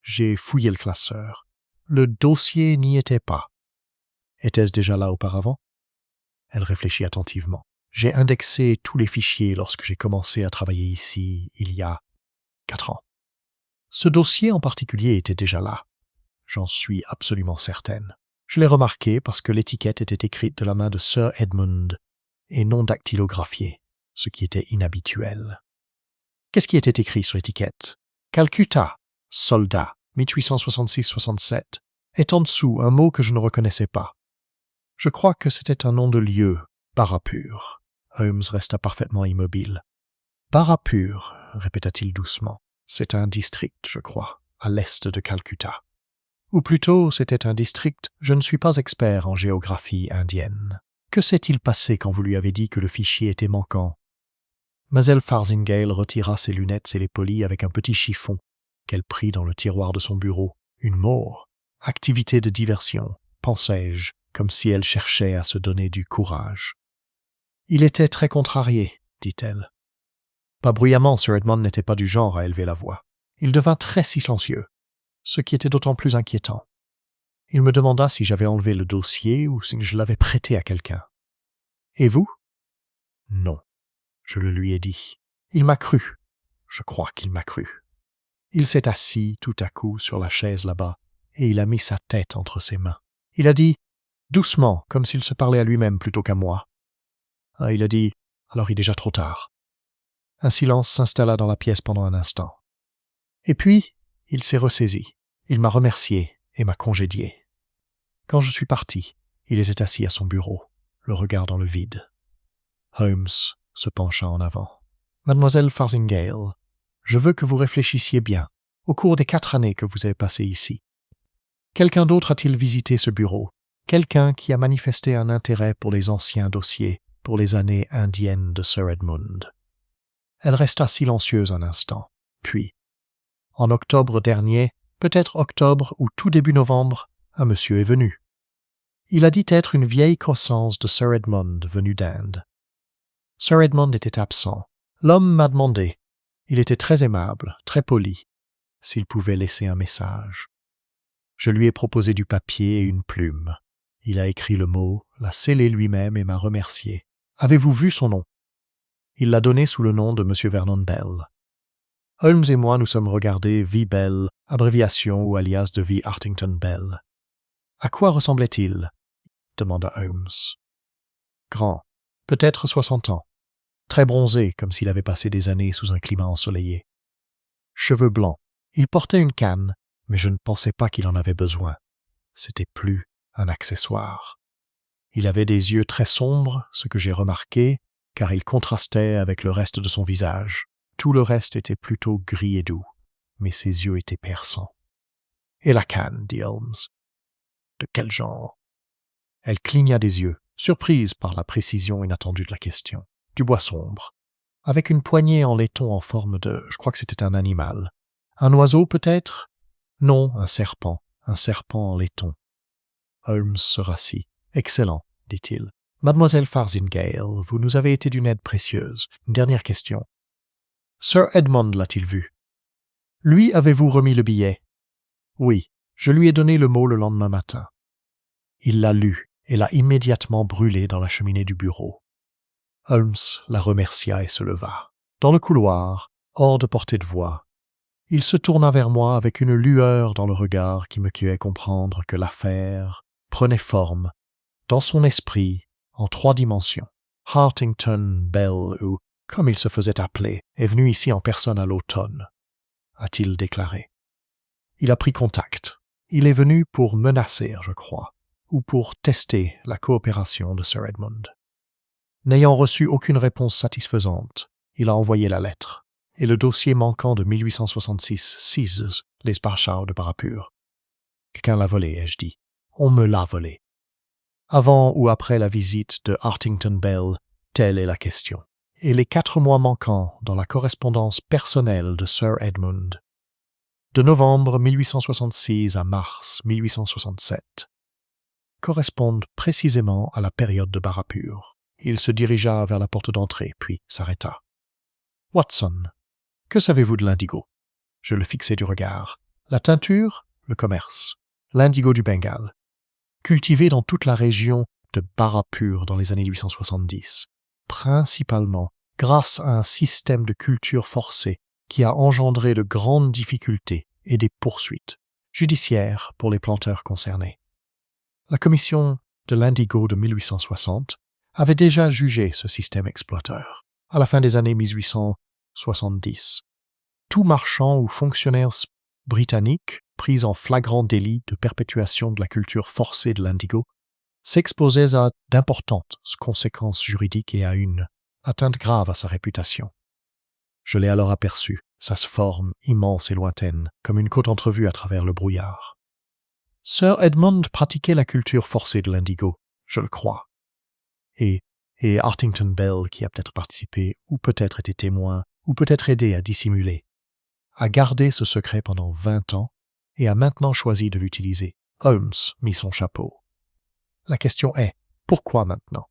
J'ai fouillé le classeur. Le dossier n'y était pas. Était-ce déjà là auparavant? Elle réfléchit attentivement. J'ai indexé tous les fichiers lorsque j'ai commencé à travailler ici, il y a 4 ans. Ce dossier en particulier était déjà là. J'en suis absolument certaine. Je l'ai remarqué parce que l'étiquette était écrite de la main de Sir Edmund et non dactylographiée, ce qui était inhabituel. Qu'est-ce qui était écrit sur l'étiquette? Calcutta, soldat, 1866-67, est en dessous un mot que je ne reconnaissais pas. Je crois que c'était un nom de lieu, Barapur. Holmes resta parfaitement immobile. Barapur, répéta-t-il doucement, c'est un district, je crois, à l'est de Calcutta. Ou plutôt, c'était un district, je ne suis pas expert en géographie indienne. Que s'est-il passé quand vous lui avez dit que le fichier était manquant? Mademoiselle Farthingale retira ses lunettes et les polit avec un petit chiffon qu'elle prit dans le tiroir de son bureau. Une mort. Activité de diversion, pensai-je, comme si elle cherchait à se donner du courage. Il était très contrarié, dit-elle. Pas bruyamment, Sir Edmund n'était pas du genre à élever la voix. Il devint très silencieux, ce qui était d'autant plus inquiétant. Il me demanda si j'avais enlevé le dossier ou si je l'avais prêté à quelqu'un. « Et vous » ? « Non, je le lui ai dit. Il m'a cru. Je crois qu'il m'a cru. » Il s'est assis tout à coup sur la chaise là-bas et il a mis sa tête entre ses mains. Il a dit, doucement, comme s'il se parlait à lui-même plutôt qu'à moi. Ah, il a dit, alors il est déjà trop tard. Un silence s'installa dans la pièce pendant un instant. Et puis, il s'est ressaisi. Il m'a remercié et m'a congédié. Quand je suis parti, il était assis à son bureau, le regard dans le vide. Holmes se pencha en avant. « Mademoiselle Farthingale, je veux que vous réfléchissiez bien au cours des 4 années que vous avez passées ici. Quelqu'un d'autre a-t-il visité ce bureau? Quelqu'un qui a manifesté un intérêt pour les anciens dossiers, pour les années indiennes de Sir Edmund? » Elle resta silencieuse un instant, puis, en octobre dernier, peut-être octobre ou tout début novembre, un monsieur est venu. Il a dit être une vieille connaissance de Sir Edmund venu d'Inde. Sir Edmund était absent. L'homme m'a demandé, il était très aimable, très poli, s'il pouvait laisser un message. Je lui ai proposé du papier et une plume. Il a écrit le mot, l'a scellé lui-même et m'a remercié. Avez-vous vu son nom? Il l'a donné sous le nom de M. Vernon Bell. Holmes et moi nous sommes regardés V. Bell, abréviation ou alias de V. Artington Bell. À quoi ressemblait-il? Demanda Holmes. Grand, peut-être 60 ans. Très bronzé, comme s'il avait passé des années sous un climat ensoleillé. Cheveux blancs. Il portait une canne, mais je ne pensais pas qu'il en avait besoin. C'était plus un accessoire. Il avait des yeux très sombres, ce que j'ai remarqué, car ils contrastaient avec le reste de son visage. Tout le reste était plutôt gris et doux, mais ses yeux étaient perçants. « Et la canne, dit Holmes. De quel genre? » Elle cligna des yeux, surprise par la précision inattendue de la question. Du bois sombre, avec une poignée en laiton en forme de... je crois que c'était un animal. Un oiseau, peut-être? Non, un serpent en laiton. Holmes se rassit. Excellent, dit-il. Mademoiselle Farthingale, vous nous avez été d'une aide précieuse. Une dernière question. Sir Edmund l'a-t-il vu? Lui avez-vous remis le billet? Oui, je lui ai donné le mot le lendemain matin. Il l'a lu et l'a immédiatement brûlé dans la cheminée du bureau. Holmes la remercia et se leva. Dans le couloir, hors de portée de voix. Il se tourna vers moi avec une lueur dans le regard qui me cueillait comprendre que l'affaire prenait forme, dans son esprit, en 3 dimensions. Hartington Bell, ou, comme il se faisait appeler, est venu ici en personne à l'automne, a-t-il déclaré. Il a pris contact. Il est venu pour menacer, je crois, ou pour tester la coopération de Sir Edmund. N'ayant reçu aucune réponse satisfaisante, il a envoyé la lettre, et le dossier manquant de 1866 seize les Sparshau de Barapur. Quelqu'un l'a volé, ai-je dit. On me l'a volé. Avant ou après la visite de Hartington Bell, telle est la question. Et les 4 mois manquants dans la correspondance personnelle de Sir Edmund, de novembre 1866 à mars 1867, correspondent précisément à la période de Barapur. Il se dirigea vers la porte d'entrée, puis s'arrêta. « Watson, que savez-vous de l'indigo » Je le fixai du regard. La teinture, le commerce. L'indigo du Bengale, cultivé dans toute la région de Barapur dans les années 1870, principalement grâce à un système de culture forcée qui a engendré de grandes difficultés et des poursuites judiciaires pour les planteurs concernés. La commission de l'indigo de 1860 avait déjà jugé ce système exploiteur, à la fin des années 1870. Tout marchand ou fonctionnaire britannique pris en flagrant délit de perpétuation de la culture forcée de l'indigo s'exposait à d'importantes conséquences juridiques et à une atteinte grave à sa réputation. Je l'ai alors aperçu, sa forme immense et lointaine, comme une côte entrevue à travers le brouillard. Sir Edmund pratiquait la culture forcée de l'indigo, je le crois. Et Hartington Bell, qui a peut-être participé, ou peut-être été témoin, ou peut-être aidé à dissimuler, a gardé ce secret pendant 20 ans et a maintenant choisi de l'utiliser. Holmes mit son chapeau. La question est, pourquoi maintenant?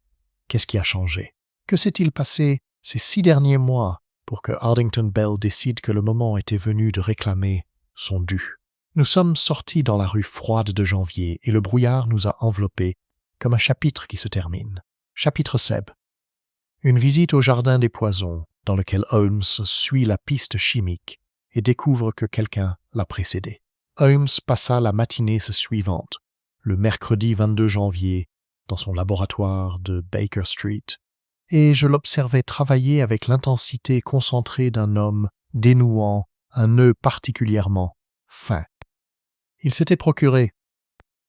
Qu'est-ce qui a changé? Que s'est-il passé ces 6 derniers mois pour que Hartington Bell décide que le moment était venu de réclamer son dû? Nous sommes sortis dans la rue froide de janvier et le brouillard nous a enveloppés comme un chapitre qui se termine. Chapitre Seb. Une visite au jardin des poisons dans lequel Holmes suit la piste chimique et découvre que quelqu'un l'a précédé. Holmes passa la matinée suivante, le mercredi 22 janvier, dans son laboratoire de Baker Street, et je l'observai travailler avec l'intensité concentrée d'un homme dénouant un nœud particulièrement fin. Il s'était procuré,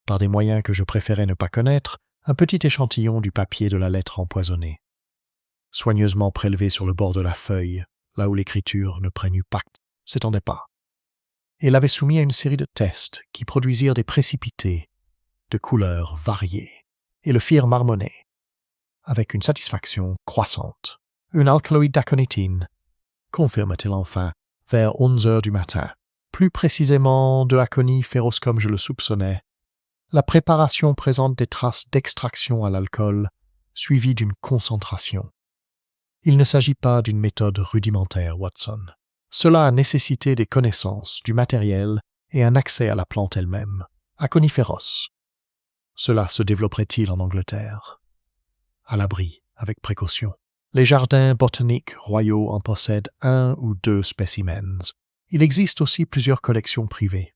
par des moyens que je préférais ne pas connaître, un petit échantillon du papier de la lettre empoisonnée. Soigneusement prélevé sur le bord de la feuille, là où l'écriture ne s'étendait pas. Et l'avait soumis à une série de tests qui produisirent des précipités de couleurs variées et le firent marmonner, avec une satisfaction croissante. Une alcaloïde d'aconitine, confirme-t-il enfin, vers 11 heures du matin. Plus précisément de aconie féroce comme je le soupçonnais. La préparation présente des traces d'extraction à l'alcool, suivies d'une concentration. Il ne s'agit pas d'une méthode rudimentaire, Watson. Cela a nécessité des connaissances, du matériel et un accès à la plante elle-même. Aconie féroce. Cela se développerait-il en Angleterre? À l'abri, avec précaution. Les jardins botaniques royaux en possèdent 1 ou 2 spécimens. Il existe aussi plusieurs collections privées.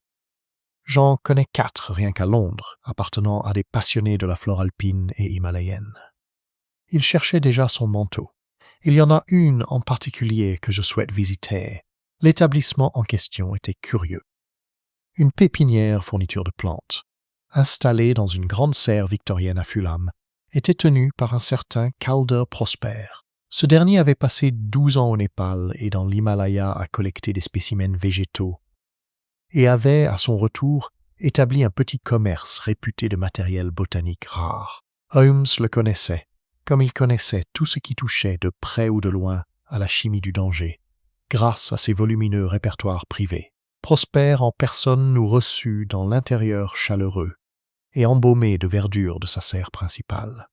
J'en connais 4 rien qu'à Londres, appartenant à des passionnés de la flore alpine et himalayenne. Il cherchait déjà son manteau. Il y en a une en particulier que je souhaite visiter. L'établissement en question était curieux. Une pépinière fourniture de plantes, installée dans une grande serre victorienne à Fulham, était tenue par un certain Calder Prosper. Ce dernier avait passé 12 ans au Népal et dans l'Himalaya à collecter des spécimens végétaux, et avait, à son retour, établi un petit commerce réputé de matériel botanique rare. Holmes le connaissait, comme il connaissait tout ce qui touchait de près ou de loin à la chimie du danger, grâce à ses volumineux répertoires privés. Prosper en personne nous reçut dans l'intérieur chaleureux et embaumé de verdure de sa serre principale.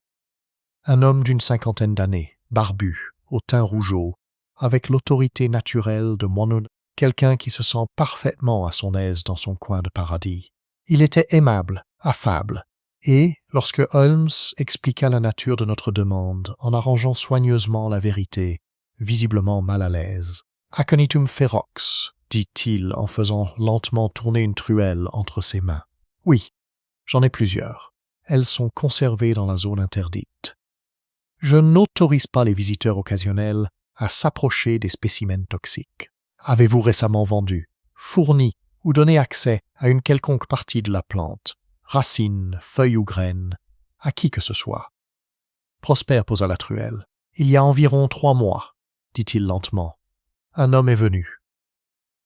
Un homme d'une 50aine d'années, barbu, au teint rougeau, avec l'autorité naturelle de moine, quelqu'un qui se sent parfaitement à son aise dans son coin de paradis. Il était aimable, affable, et, lorsque Holmes expliqua la nature de notre demande en arrangeant soigneusement la vérité, visiblement mal à l'aise, Aconitum ferox, dit-il en faisant lentement tourner une truelle entre ses mains. Oui, j'en ai plusieurs. Elles sont conservées dans la zone interdite. Je n'autorise pas les visiteurs occasionnels à s'approcher des spécimens toxiques. Avez-vous récemment vendu, fourni ou donné accès à une quelconque partie de la plante, racines, feuilles ou graines, à qui que ce soit? Prosper posa la truelle. Il y a environ 3 mois, dit-il lentement. Un homme est venu.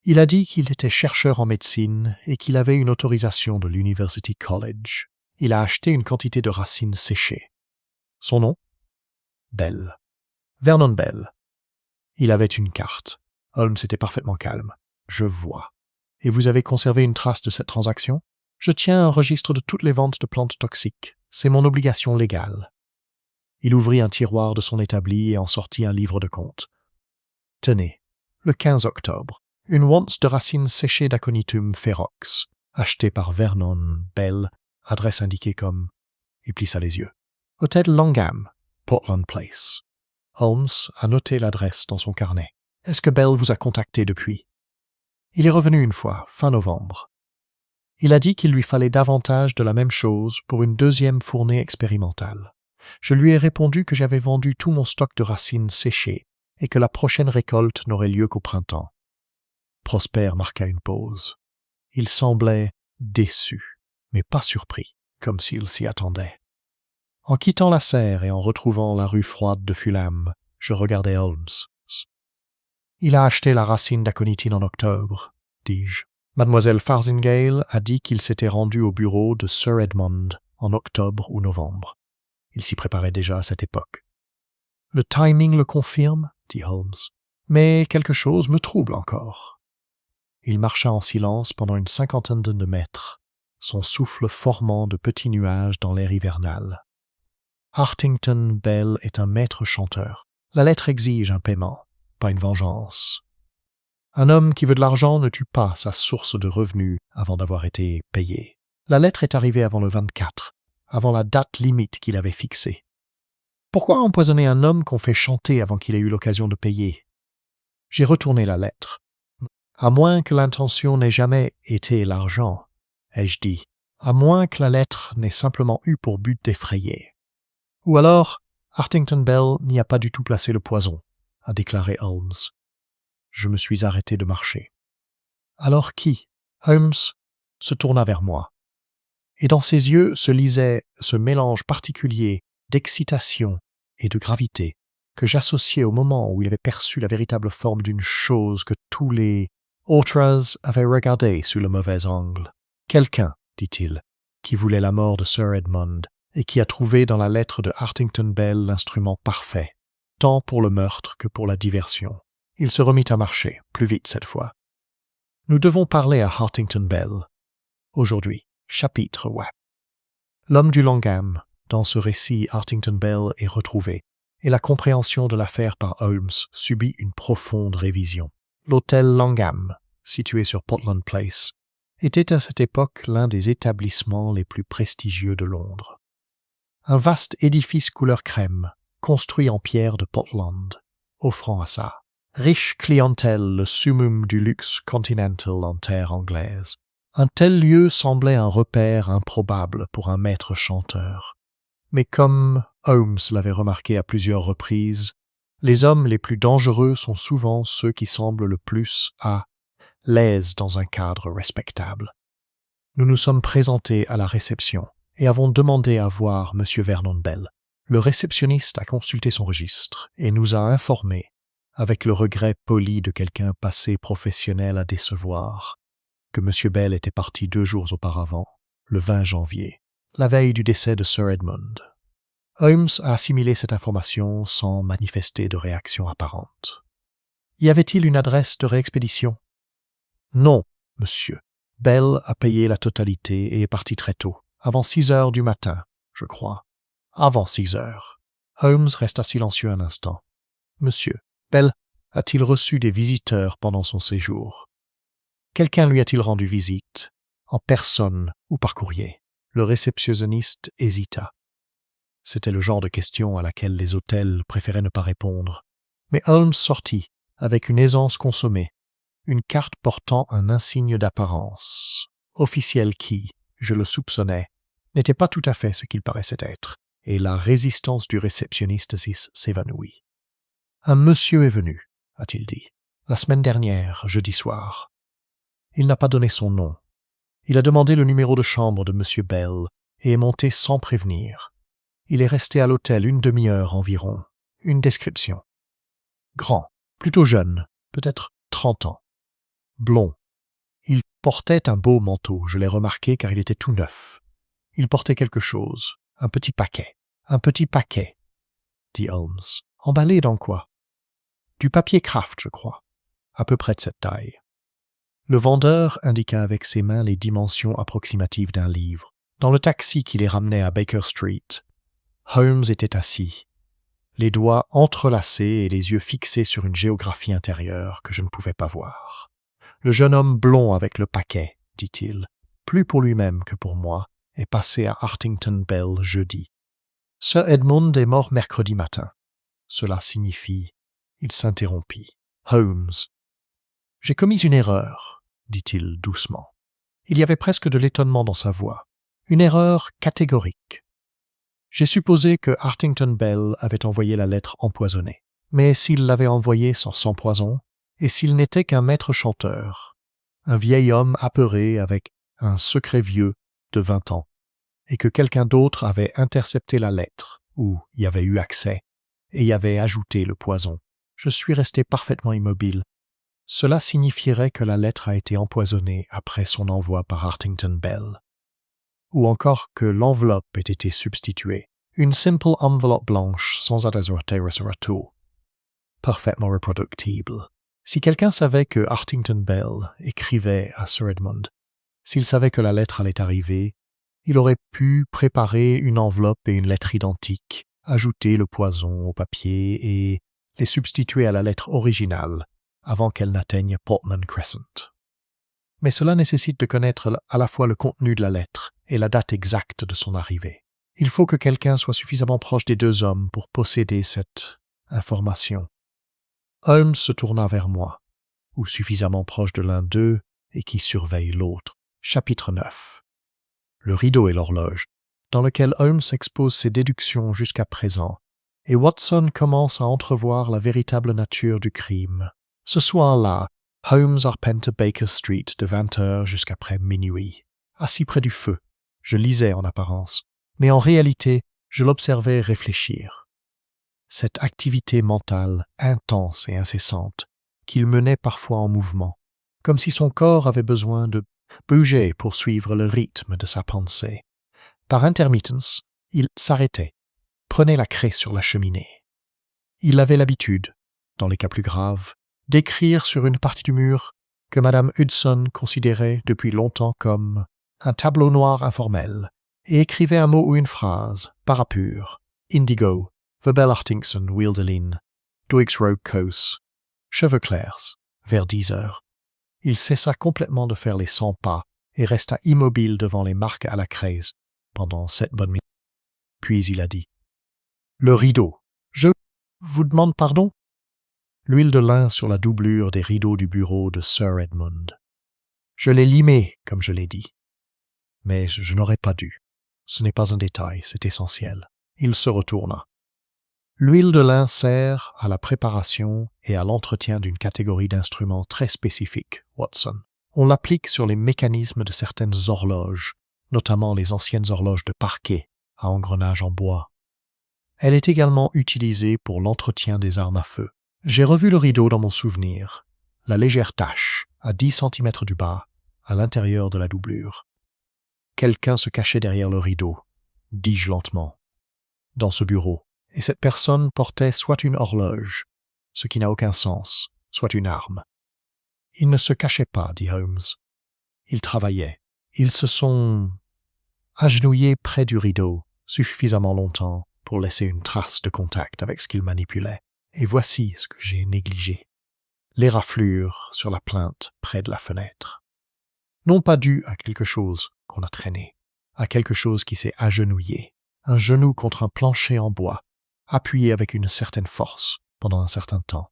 Il a dit qu'il était chercheur en médecine et qu'il avait une autorisation de l'University College. Il a acheté une quantité de racines séchées. Son nom? Bell. Vernon Bell. Il avait une carte. Holmes était parfaitement calme. Je vois. Et vous avez conservé une trace de cette transaction? Je tiens un registre de toutes les ventes de plantes toxiques. C'est mon obligation légale. Il ouvrit un tiroir de son établi et en sortit un livre de compte. Tenez, le 15 octobre, une once de racines séchées d'Aconitum ferox, achetée par Vernon Bell, adresse indiquée comme... Il plissa les yeux. Hôtel Langham, Portland Place. Holmes a noté l'adresse dans son carnet. Est-ce que Bell vous a contacté depuis? Il est revenu une fois, fin novembre. Il a dit qu'il lui fallait davantage de la même chose pour une deuxième fournée expérimentale. Je lui ai répondu que j'avais vendu tout mon stock de racines séchées et que la prochaine récolte n'aurait lieu qu'au printemps. Prosper marqua une pause. Il semblait déçu, mais pas surpris, comme s'il s'y attendait. En quittant la serre et en retrouvant la rue froide de Fulham, je regardai Holmes. Il a acheté la racine d'aconitine en octobre, dis-je. Mademoiselle Farthingale a dit qu'il s'était rendu au bureau de Sir Edmund en octobre ou novembre. Il s'y préparait déjà à cette époque. Le timing le confirme, dit Holmes, mais quelque chose me trouble encore. Il marcha en silence pendant une 50aine de mètres, son souffle formant de petits nuages dans l'air hivernal. Hartington Bell est un maître chanteur. La lettre exige un paiement, pas une vengeance. Un homme qui veut de l'argent ne tue pas sa source de revenus avant d'avoir été payé. La lettre est arrivée avant le 24, avant la date limite qu'il avait fixée. Pourquoi empoisonner un homme qu'on fait chanter avant qu'il ait eu l'occasion de payer? J'ai retourné la lettre. À moins que l'intention n'ait jamais été l'argent, ai-je dit, à moins que la lettre n'ait simplement eu pour but d'effrayer. Ou alors, Hartington Bell n'y a pas du tout placé le poison, a déclaré Holmes. Je me suis arrêté de marcher. Alors qui? Holmes se tourna vers moi. Et dans ses yeux se lisait ce mélange particulier d'excitation et de gravité que j'associais au moment où il avait perçu la véritable forme d'une chose que tous les autres avaient regardée sous le mauvais angle. Quelqu'un, dit-il, qui voulait la mort de Sir Edmund et qui a trouvé dans la lettre de Hartington Bell l'instrument parfait, tant pour le meurtre que pour la diversion. Il se remit à marcher, plus vite cette fois. Nous devons parler à Hartington Bell. Aujourd'hui, chapitre web. L'homme du Langham, dans ce récit Hartington Bell est retrouvé, et la compréhension de l'affaire par Holmes subit une profonde révision. L'hôtel Langham, situé sur Portland Place, était à cette époque l'un des établissements les plus prestigieux de Londres. Un vaste édifice couleur crème, construit en pierre de Portland, offrant à sa riche clientèle le summum du luxe continental en terre anglaise. Un tel lieu semblait un repère improbable pour un maître chanteur. Mais comme Holmes l'avait remarqué à plusieurs reprises, les hommes les plus dangereux sont souvent ceux qui semblent le plus à l'aise dans un cadre respectable. Nous nous sommes présentés à la réception et avons demandé à voir M. Vernon Bell. Le réceptionniste a consulté son registre et nous a informés, avec le regret poli de quelqu'un passé professionnel à décevoir, que M. Bell était parti 2 jours auparavant, le 20 janvier, la veille du décès de Sir Edmund. Holmes a assimilé cette information sans manifester de réaction apparente. Y avait-il une adresse de réexpédition? Non, monsieur. Bell a payé la totalité et est parti très tôt, avant 6 heures du matin, je crois. Avant 6 heures. Holmes resta silencieux un instant. Monsieur, Bell a-t-il reçu des visiteurs pendant son séjour? Quelqu'un lui a-t-il rendu visite, en personne ou par courrier? Le réceptionniste hésita. C'était le genre de question à laquelle les hôtels préféraient ne pas répondre. Mais Holmes sortit, avec une aisance consommée, une carte portant un insigne d'apparence, officiel qui, je le soupçonnais, n'était pas tout à fait ce qu'il paraissait être, et la résistance du réceptionniste s'évanouit. « Un monsieur est venu, a-t-il dit, la semaine dernière, jeudi soir. Il n'a pas donné son nom. Il a demandé le numéro de chambre de monsieur Bell et est monté sans prévenir. Il est resté à l'hôtel une demi-heure environ. Une description. Grand, plutôt jeune, peut-être 30 ans. Blond. Il portait un beau manteau, je l'ai remarqué car il était tout neuf. Il portait quelque chose, un petit paquet, dit Holmes. Emballé dans quoi? Du papier Kraft, je crois, à peu près de cette taille. Le vendeur indiqua avec ses mains les dimensions approximatives d'un livre. Dans le taxi qui les ramenait à Baker Street, Holmes était assis, les doigts entrelacés et les yeux fixés sur une géographie intérieure que je ne pouvais pas voir. Le jeune homme blond avec le paquet, dit-il, plus pour lui-même que pour moi, est passé à Hartington Bell jeudi. Sir Edmund est mort mercredi matin. Cela signifie... Il s'interrompit. Holmes. J'ai commis une erreur, dit-il doucement. Il y avait presque de l'étonnement dans sa voix. Une erreur catégorique. J'ai supposé que Hartington Bell avait envoyé la lettre empoisonnée. Mais s'il l'avait envoyée sans poison, et s'il n'était qu'un maître chanteur, un vieil homme apeuré avec un secret vieux de 20 ans, et que quelqu'un d'autre avait intercepté la lettre, ou y avait eu accès, et y avait ajouté le poison, je suis resté parfaitement immobile. Cela signifierait que la lettre a été empoisonnée après son envoi par Hartington Bell. Ou encore que l'enveloppe ait été substituée. Une simple enveloppe blanche sans adressato. Parfaitement reproductible. Si quelqu'un savait que Hartington Bell écrivait à Sir Edmund, s'il savait que la lettre allait arriver, il aurait pu préparer une enveloppe et une lettre identiques, ajouter le poison au papier et les substituer à la lettre originale avant qu'elle n'atteigne Portman Crescent. Mais cela nécessite de connaître à la fois le contenu de la lettre et la date exacte de son arrivée. Il faut que quelqu'un soit suffisamment proche des deux hommes pour posséder cette information. Holmes se tourna vers moi, ou suffisamment proche de l'un d'eux et qui surveille l'autre. Chapitre 9. Le rideau et l'horloge, dans lequel Holmes expose ses déductions jusqu'à présent, et Watson commence à entrevoir la véritable nature du crime. Ce soir-là, Holmes arpenta Baker Street de 20h jusqu'après minuit. Assis près du feu, je lisais en apparence, mais en réalité, je l'observais réfléchir. Cette activité mentale intense et incessante, qu'il menait parfois en mouvement, comme si son corps avait besoin de bouger pour suivre le rythme de sa pensée. Par intermittence, il s'arrêtait, prenait la craie sur la cheminée. Il avait l'habitude, dans les cas plus graves, d'écrire sur une partie du mur que Madame Hudson considérait depuis longtemps comme un tableau noir informel, et écrivait un mot ou une phrase, parapure, indigo, Verbel Hartington, Wilderlin, Dwig's Road Coase, cheveux clairs, vers 10h. Il cessa complètement de faire les 100 pas et resta immobile devant les marques à la craie pendant 7 bonnes minutes. Puis il a dit « Le rideau. Je vous demande pardon ?» L'huile de lin sur la doublure des rideaux du bureau de Sir Edmund. Je l'ai limé, comme je l'ai dit. Mais je n'aurais pas dû. Ce n'est pas un détail, c'est essentiel. Il se retourna. L'huile de lin sert à la préparation et à l'entretien d'une catégorie d'instruments très spécifiques, Watson. On l'applique sur les mécanismes de certaines horloges, notamment les anciennes horloges de parquet à engrenage en bois. Elle est également utilisée pour l'entretien des armes à feu. J'ai revu le rideau dans mon souvenir, la légère tache, à 10 cm du bas, à l'intérieur de la doublure. Quelqu'un se cachait derrière le rideau, dis-je lentement, dans ce bureau, et cette personne portait soit une horloge, ce qui n'a aucun sens, soit une arme. Ils ne se cachaient pas, dit Holmes. Ils travaillaient. Ils se sont agenouillés près du rideau suffisamment longtemps pour laisser une trace de contact avec ce qu'ils manipulaient. Et voici ce que j'ai négligé. Les raflures sur la plinthe près de la fenêtre. Non pas dû à quelque chose qu'on a traîné, à quelque chose qui s'est agenouillé, un genou contre un plancher en bois, appuyé avec une certaine force pendant un certain temps.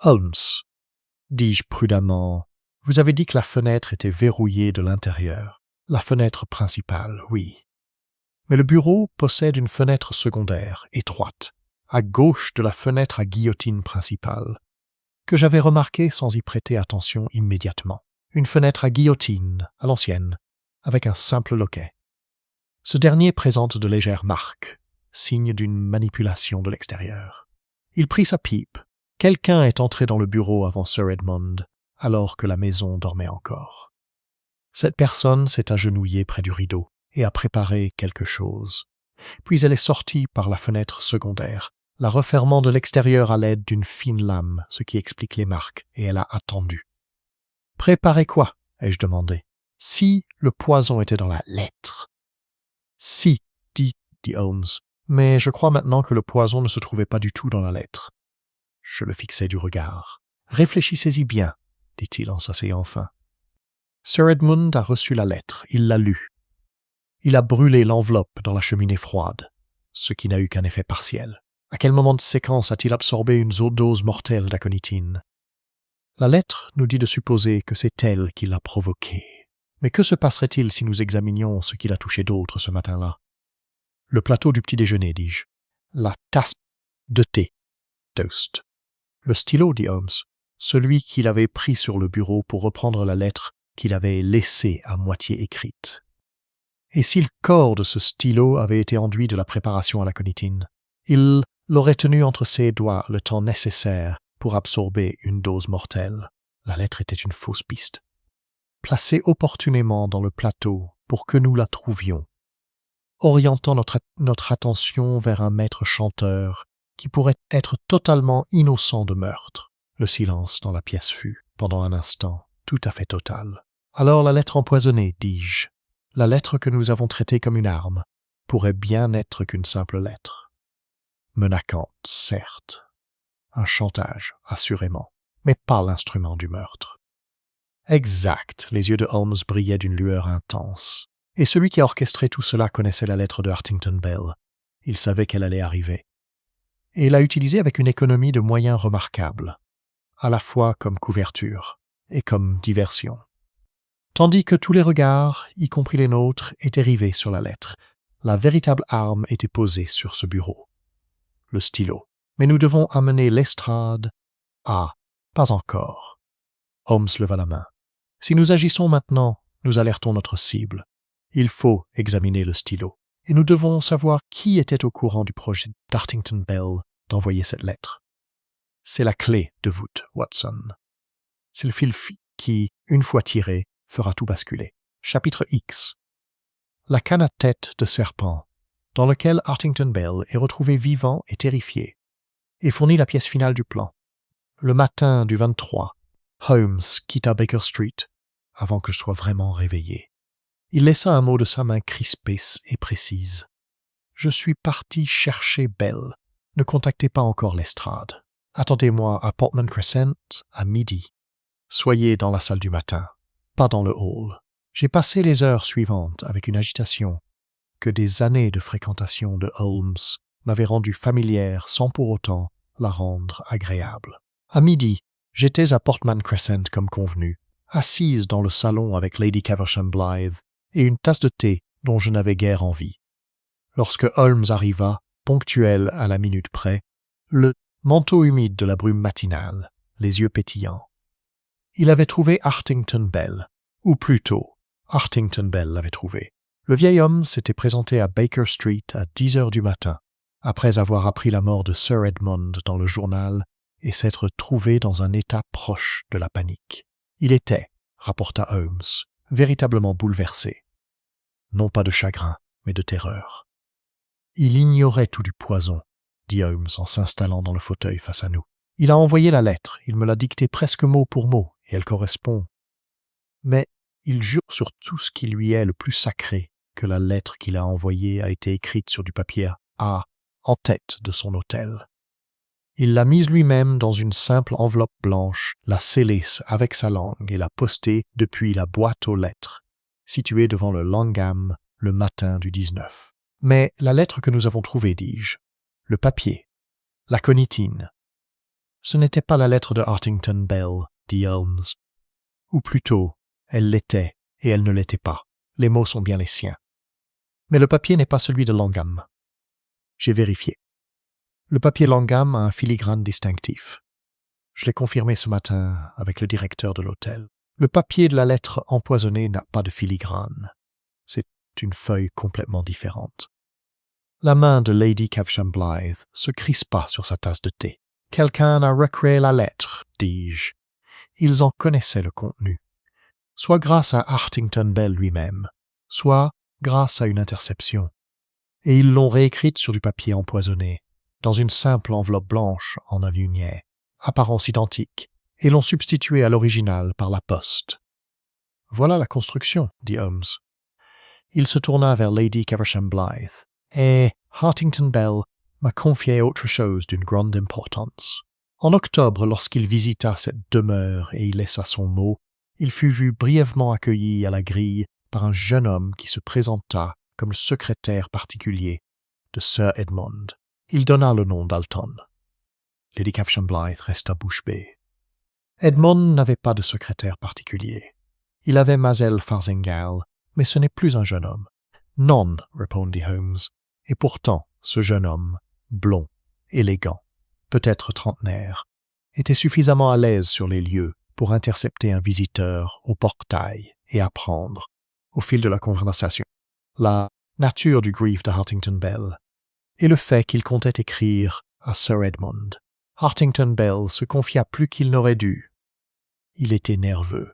Holmes, dis-je prudemment, vous avez dit que la fenêtre était verrouillée de l'intérieur. La fenêtre principale, oui. Mais le bureau possède une fenêtre secondaire, étroite, à gauche de la fenêtre à guillotine principale, que j'avais remarquée sans y prêter attention immédiatement. Une fenêtre à guillotine, à l'ancienne, avec un simple loquet. Ce dernier présente de légères marques, signe d'une manipulation de l'extérieur. Il prit sa pipe. Quelqu'un est entré dans le bureau avant Sir Edmund, alors que la maison dormait encore. Cette personne s'est agenouillée près du rideau et a préparé quelque chose. Puis elle est sortie par la fenêtre secondaire, la refermant de l'extérieur à l'aide d'une fine lame, ce qui explique les marques, et elle a attendu. « Préparez quoi ?» ai-je demandé. « Si le poison était dans la lettre. »« Si, dit Holmes, mais je crois maintenant que le poison ne se trouvait pas du tout dans la lettre. » Je le fixai du regard. « Réfléchissez-y bien, dit-il en s'asseyant enfin. Sir Edmund a reçu la lettre, il l'a lue. Il a brûlé l'enveloppe dans la cheminée froide, ce qui n'a eu qu'un effet partiel. À quel moment de séquence a-t-il absorbé une dose mortelle d'aconitine? La lettre nous dit de supposer que c'est elle qui l'a provoqué. Mais que se passerait-il si nous examinions ce qu'il a touché d'autre ce matin-là? Le plateau du petit-déjeuner, dis-je. La tasse de thé. Toast. Le stylo, dit Holmes, celui qu'il avait pris sur le bureau pour reprendre la lettre qu'il avait laissée à moitié écrite. Et si le corps de ce stylo avait été enduit de la préparation à l'aconitine, il l'aurait tenu entre ses doigts le temps nécessaire pour absorber une dose mortelle. La lettre était une fausse piste. Placée opportunément dans le plateau pour que nous la trouvions, orientant notre attention vers un maître chanteur qui pourrait être totalement innocent de meurtre. Le silence dans la pièce fut, pendant un instant, tout à fait total. Alors la lettre empoisonnée, dis-je, la lettre que nous avons traitée comme une arme, pourrait bien n'être qu'une simple lettre. Menaçante, certes. Un chantage, assurément, mais pas l'instrument du meurtre. Exact, les yeux de Holmes brillaient d'une lueur intense. Et celui qui a orchestré tout cela connaissait la lettre de Hartington Bell. Il savait qu'elle allait arriver. Et l'a utilisée avec une économie de moyens remarquable, à la fois comme couverture et comme diversion. Tandis que tous les regards, y compris les nôtres, étaient rivés sur la lettre, la véritable arme était posée sur ce bureau. Le stylo. Mais nous devons amener Lestrade. Ah, pas encore. Holmes leva la main. Si nous agissons maintenant, nous alertons notre cible. Il faut examiner le stylo. Et nous devons savoir qui était au courant du projet d'Hartington Bell d'envoyer cette lettre. C'est la clé de voûte, Watson. C'est le fil qui, une fois tiré, fera tout basculer. Chapitre X. La canne à tête de serpent, dans lequel Hartington Bell est retrouvé vivant et terrifié, et fournit la pièce finale du plan. Le matin du 23, Holmes quitta Baker Street, avant que je sois vraiment réveillé. Il laissa un mot de sa main crispée et précise. « Je suis parti chercher Bell. Ne contactez pas encore Lestrade. Attendez-moi à Portman Crescent à midi. Soyez dans la salle du matin, pas dans le hall. » J'ai passé les heures suivantes avec une agitation que des années de fréquentation de Holmes m'avaient rendue familière sans pour autant la rendre agréable. À midi, j'étais à Portman Crescent comme convenu, assise dans le salon avec Lady Caversham Blythe et une tasse de thé dont je n'avais guère envie. Lorsque Holmes arriva, ponctuel à la minute près, le manteau humide de la brume matinale, les yeux pétillants. Il avait trouvé Hartington Bell, ou plutôt, Hartington Bell l'avait trouvé. Le vieil homme s'était présenté à Baker Street à 10 heures du matin, après avoir appris la mort de Sir Edmund dans le journal et s'être trouvé dans un état proche de la panique. Il était, rapporta Holmes, véritablement bouleversé. Non pas de chagrin, mais de terreur. Il ignorait tout du poison, dit Holmes en s'installant dans le fauteuil face à nous. Il a envoyé la lettre, il me l'a dictée presque mot pour mot, et elle correspond. Mais il jure sur tout ce qui lui est le plus sacré que la lettre qu'il a envoyée a été écrite sur du papier A, en tête de son hôtel. Il l'a mise lui-même dans une simple enveloppe blanche, l'a scellée avec sa langue et l'a postée depuis la boîte aux lettres, située devant le Langham le matin du 19. Mais la lettre que nous avons trouvée, dis-je, le papier, l'aconitine, Ce n'était pas la lettre de Hartington Bell, dit Holmes. Ou plutôt, elle l'était et elle ne l'était pas. Les mots sont bien les siens. Mais le papier n'est pas celui de Langham. J'ai vérifié. Le papier Langham a un filigrane distinctif. Je l'ai confirmé ce matin avec le directeur de l'hôtel. Le papier de la lettre empoisonnée n'a pas de filigrane. C'est une feuille complètement différente. La main de Lady Caversham Blythe se crispa sur sa tasse de thé. « Quelqu'un a recréé la lettre, dis-je. Ils en connaissaient le contenu. Soit grâce à Hartington Bell lui-même, soit grâce à une interception. Et ils l'ont réécrite sur du papier empoisonné, dans une simple enveloppe blanche en aluminier, apparence identique, et l'ont substituée à l'original par la poste. « Voilà la construction, » dit Holmes. Il se tourna vers Lady Caversham Blythe. « Et Hartington Bell m'a confié autre chose d'une grande importance. En octobre, lorsqu'il visita cette demeure et y laissa son mot, il fut vu brièvement accueilli à la grille par un jeune homme qui se présenta comme le secrétaire particulier de Sir Edmund. Il donna le nom d'Alton. » Lady Caversham Blythe resta bouche bée. Edmund n'avait pas de secrétaire particulier. Il avait Mademoiselle Farzingal, mais ce n'est plus un jeune homme. « Non, » répondit Holmes. Et pourtant, ce jeune homme, blond, élégant, peut-être trentenaire, était suffisamment à l'aise sur les lieux pour intercepter un visiteur au portail et apprendre, au fil de la conversation, la nature du grief de Hartington Bell et le fait qu'il comptait écrire à Sir Edmund. Hartington Bell se confia plus qu'il n'aurait dû. Il était nerveux,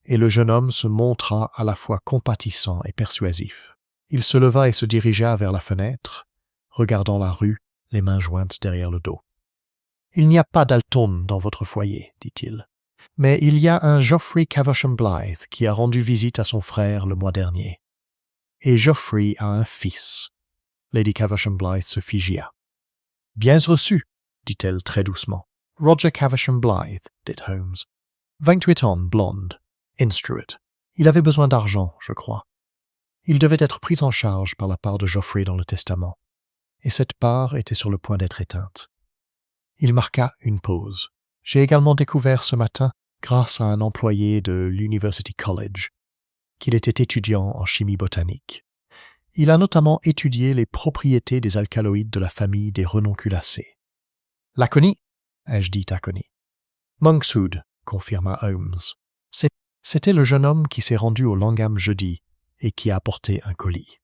et le jeune homme se montra à la fois compatissant et persuasif. Il se leva et se dirigea vers la fenêtre, regardant la rue, les mains jointes derrière le dos. « Il n'y a pas d'Alton dans votre foyer, dit-il, mais il y a un Geoffrey Caversham Blythe qui a rendu visite à son frère le mois dernier. Et Geoffrey a un fils. » Lady Caversham Blythe se figea. « Bien reçu, » dit-elle très doucement. « Roger Caversham Blythe, dit Holmes. 28 ans, blonde, instruite. Il avait besoin d'argent, je crois. Il devait être pris en charge par la part de Geoffrey dans le testament, et cette part était sur le point d'être éteinte. » Il marqua une pause. « J'ai également découvert ce matin, grâce à un employé de l'University College, qu'il était étudiant en chimie botanique. Il a notamment étudié les propriétés des alcaloïdes de la famille des renonculacées. »« Laconie » ai-je dit Tacconi. « Monkshood » confirma Holmes. « C'était le jeune homme qui s'est rendu au Langham jeudi et qui a apporté un colis.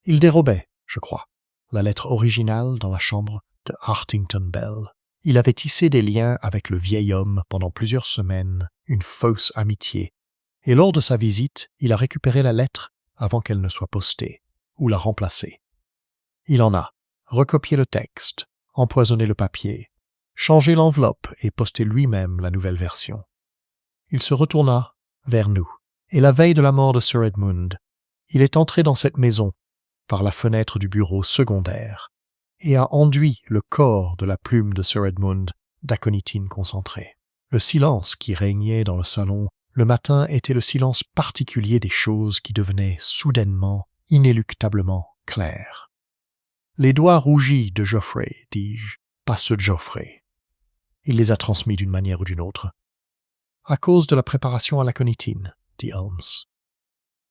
Il dérobait, je crois, la lettre originale dans la chambre de Hartington Bell. Il avait tissé des liens avec le vieil homme pendant plusieurs semaines, une fausse amitié, et lors de sa visite, il a récupéré la lettre avant qu'elle ne soit postée, ou la remplacée. Il en a recopié le texte, empoisonné le papier, changé l'enveloppe et posté lui-même la nouvelle version. Il se retourna vers nous, et la veille de la mort de Sir Edmund, il est entré dans cette maison par la fenêtre du bureau secondaire et a enduit le corps de la plume de Sir Edmund d'aconitine concentrée. Le silence qui régnait dans le salon le matin était le silence particulier des choses qui devenaient soudainement, inéluctablement claires. Les doigts rougis de Geoffrey, dis-je, pas ceux de Geoffrey. Il les a transmis d'une manière ou d'une autre. À cause de la préparation à l'aconitine, dit Holmes.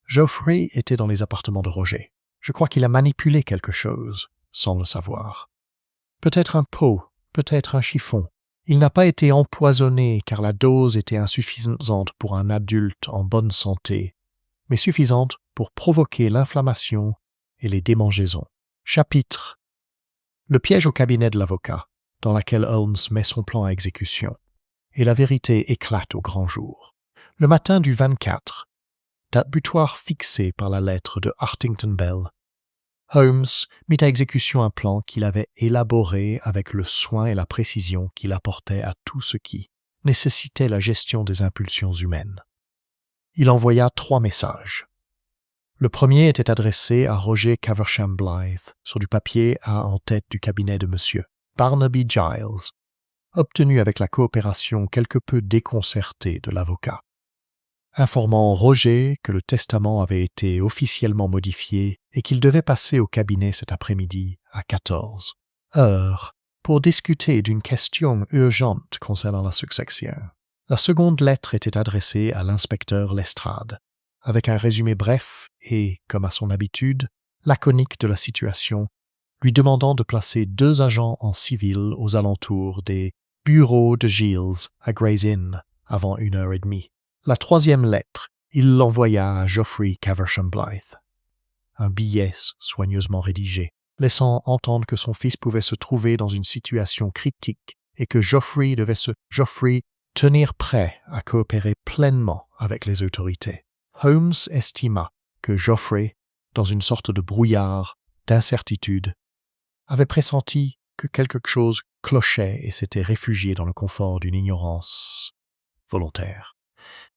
Geoffrey était dans les appartements de Roger. Je crois qu'il a manipulé quelque chose, sans le savoir. Peut-être un pot, peut-être un chiffon. Il n'a pas été empoisonné car la dose était insuffisante pour un adulte en bonne santé, mais suffisante pour provoquer l'inflammation et les démangeaisons. Chapitre. Le piège au cabinet de l'avocat, dans laquelle Holmes met son plan à exécution, et la vérité éclate au grand jour. Le matin du 24, date butoir fixée par la lettre de Hartington Bell, Holmes mit à exécution un plan qu'il avait élaboré avec le soin et la précision qu'il apportait à tout ce qui nécessitait la gestion des impulsions humaines. Il envoya 3 messages. Le premier était adressé à Roger Caversham Blythe sur du papier en tête du cabinet de M. Barnaby Giles, obtenu avec la coopération quelque peu déconcertée de l'avocat, informant Roger que le testament avait été officiellement modifié et qu'il devait passer au cabinet cet après-midi à 14 heures pour discuter d'une question urgente concernant la succession. La seconde lettre était adressée à l'inspecteur Lestrade, avec un résumé bref et, comme à son habitude, laconique de la situation, lui demandant de placer 2 agents en civil aux alentours des bureaux de Giles à Gray's Inn avant 1h30. La troisième lettre, il l'envoya à Geoffrey Caversham Blythe. Un billet soigneusement rédigé, laissant entendre que son fils pouvait se trouver dans une situation critique et que Geoffrey devait tenir prêt à coopérer pleinement avec les autorités. Holmes estima que Geoffrey, dans une sorte de brouillard, d'incertitude, avait pressenti que quelque chose clochait et s'était réfugié dans le confort d'une ignorance volontaire.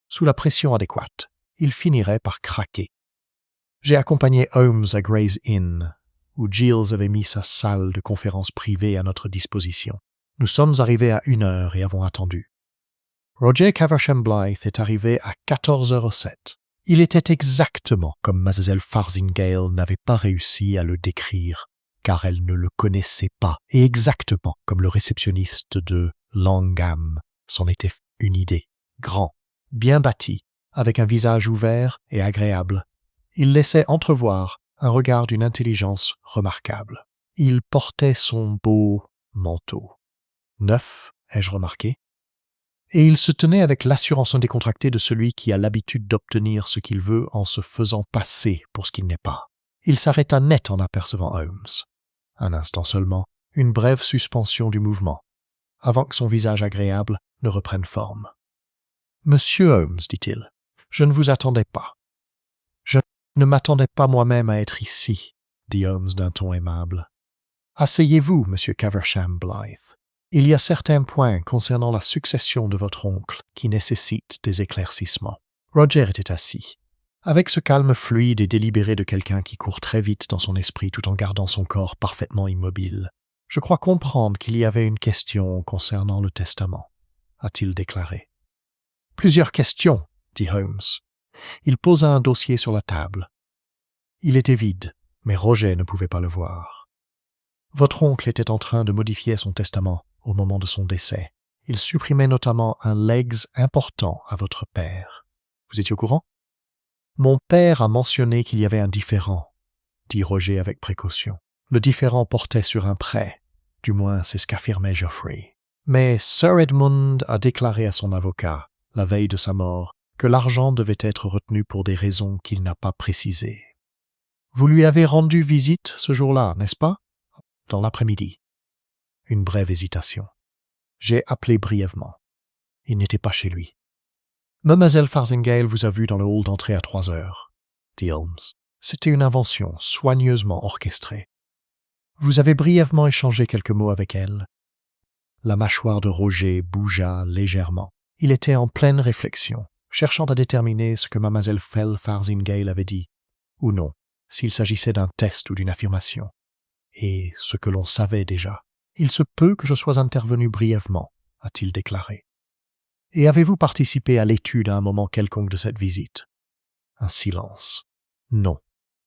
Sous la pression adéquate, il finirait par craquer. J'ai accompagné Holmes à Gray's Inn, où Giles avait mis sa salle de conférence privée à notre disposition. Nous sommes arrivés à 1h et avons attendu. Roger Caversham Blythe est arrivé à 14h07. Il était exactement comme Mademoiselle Farthingale n'avait pas réussi à le décrire, car elle ne le connaissait pas, et exactement comme le réceptionniste de Langham s'en était une idée. Grand, bien bâti, avec un visage ouvert et agréable, il laissait entrevoir un regard d'une intelligence remarquable. Il portait son beau manteau. Neuf, ai-je remarqué, et il se tenait avec l'assurance décontractée de celui qui a l'habitude d'obtenir ce qu'il veut en se faisant passer pour ce qu'il n'est pas. Il s'arrêta net en apercevant Holmes. Un instant seulement, une brève suspension du mouvement, avant que son visage agréable ne reprenne forme. « Monsieur Holmes, dit-il, je ne vous attendais pas. Je ne m'attendais pas moi-même à être ici, dit Holmes d'un ton aimable. Asseyez-vous, monsieur Caversham Blythe. Il y a certains points concernant la succession de votre oncle qui nécessitent des éclaircissements. » Roger était assis, avec ce calme fluide et délibéré de quelqu'un qui court très vite dans son esprit tout en gardant son corps parfaitement immobile. « Je crois comprendre qu'il y avait une question concernant le testament, » a-t-il déclaré. « Plusieurs questions, » dit Holmes. Il posa un dossier sur la table. Il était vide, mais Roger ne pouvait pas le voir. Votre oncle était en train de modifier son testament au moment de son décès. Il supprimait notamment un legs important à votre père. Vous étiez au courant? Mon père a mentionné qu'il y avait un différend, dit Roger avec précaution. Le différend portait sur un prêt, du moins c'est ce qu'affirmait Geoffrey. Mais Sir Edmund a déclaré à son avocat, la veille de sa mort, que l'argent devait être retenu pour des raisons qu'il n'a pas précisées. Vous lui avez rendu visite ce jour-là, n'est-ce pas? Dans l'après-midi. Une brève hésitation. J'ai appelé brièvement. Il n'était pas chez lui. Mademoiselle Farthingale vous a vu dans le hall d'entrée à 3h, dit Holmes. C'était une invention soigneusement orchestrée. Vous avez brièvement échangé quelques mots avec elle. La mâchoire de Roger bougea légèrement. Il était en pleine réflexion, cherchant à déterminer ce que Mademoiselle Farthingale avait dit, ou non, s'il s'agissait d'un test ou d'une affirmation, et ce que l'on savait déjà. « Il se peut que je sois intervenu brièvement, » a-t-il déclaré. « Et avez-vous participé à l'étude à un moment quelconque de cette visite ?» Un silence. « Non. »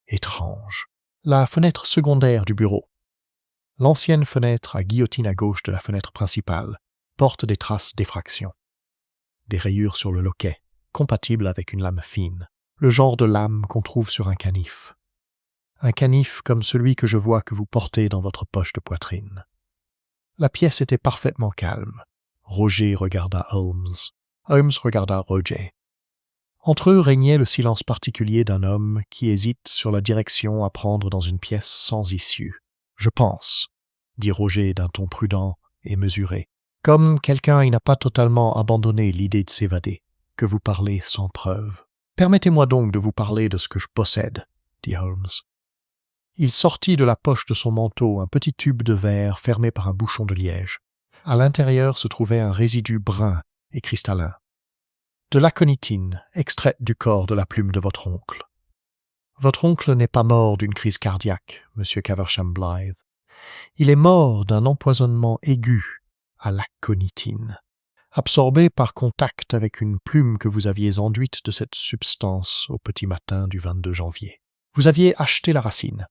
Étrange. La fenêtre secondaire du bureau. L'ancienne fenêtre à guillotine à gauche de la fenêtre principale porte des traces d'effraction. Des rayures sur le loquet, compatibles avec une lame fine, le genre de lame qu'on trouve sur un canif. Un canif comme celui que je vois que vous portez dans votre poche de poitrine. La pièce était parfaitement calme. Roger regarda Holmes. Holmes regarda Roger. Entre eux régnait le silence particulier d'un homme qui hésite sur la direction à prendre dans une pièce sans issue. « Je pense, » dit Roger d'un ton prudent et mesuré, comme quelqu'un qui n'a pas totalement abandonné l'idée de s'évader, que vous parlez sans preuve. « Permettez-moi donc de vous parler de ce que je possède, » dit Holmes. Il sortit de la poche de son manteau un petit tube de verre fermé par un bouchon de liège. À l'intérieur se trouvait un résidu brun et cristallin. De l'aconitine, extraite du corps de la plume de votre oncle. Votre oncle n'est pas mort d'une crise cardiaque, monsieur Caversham Blythe. Il est mort d'un empoisonnement aigu à l'aconitine, absorbé par contact avec une plume que vous aviez enduite de cette substance au petit matin du 22 janvier. Vous aviez acheté la racine,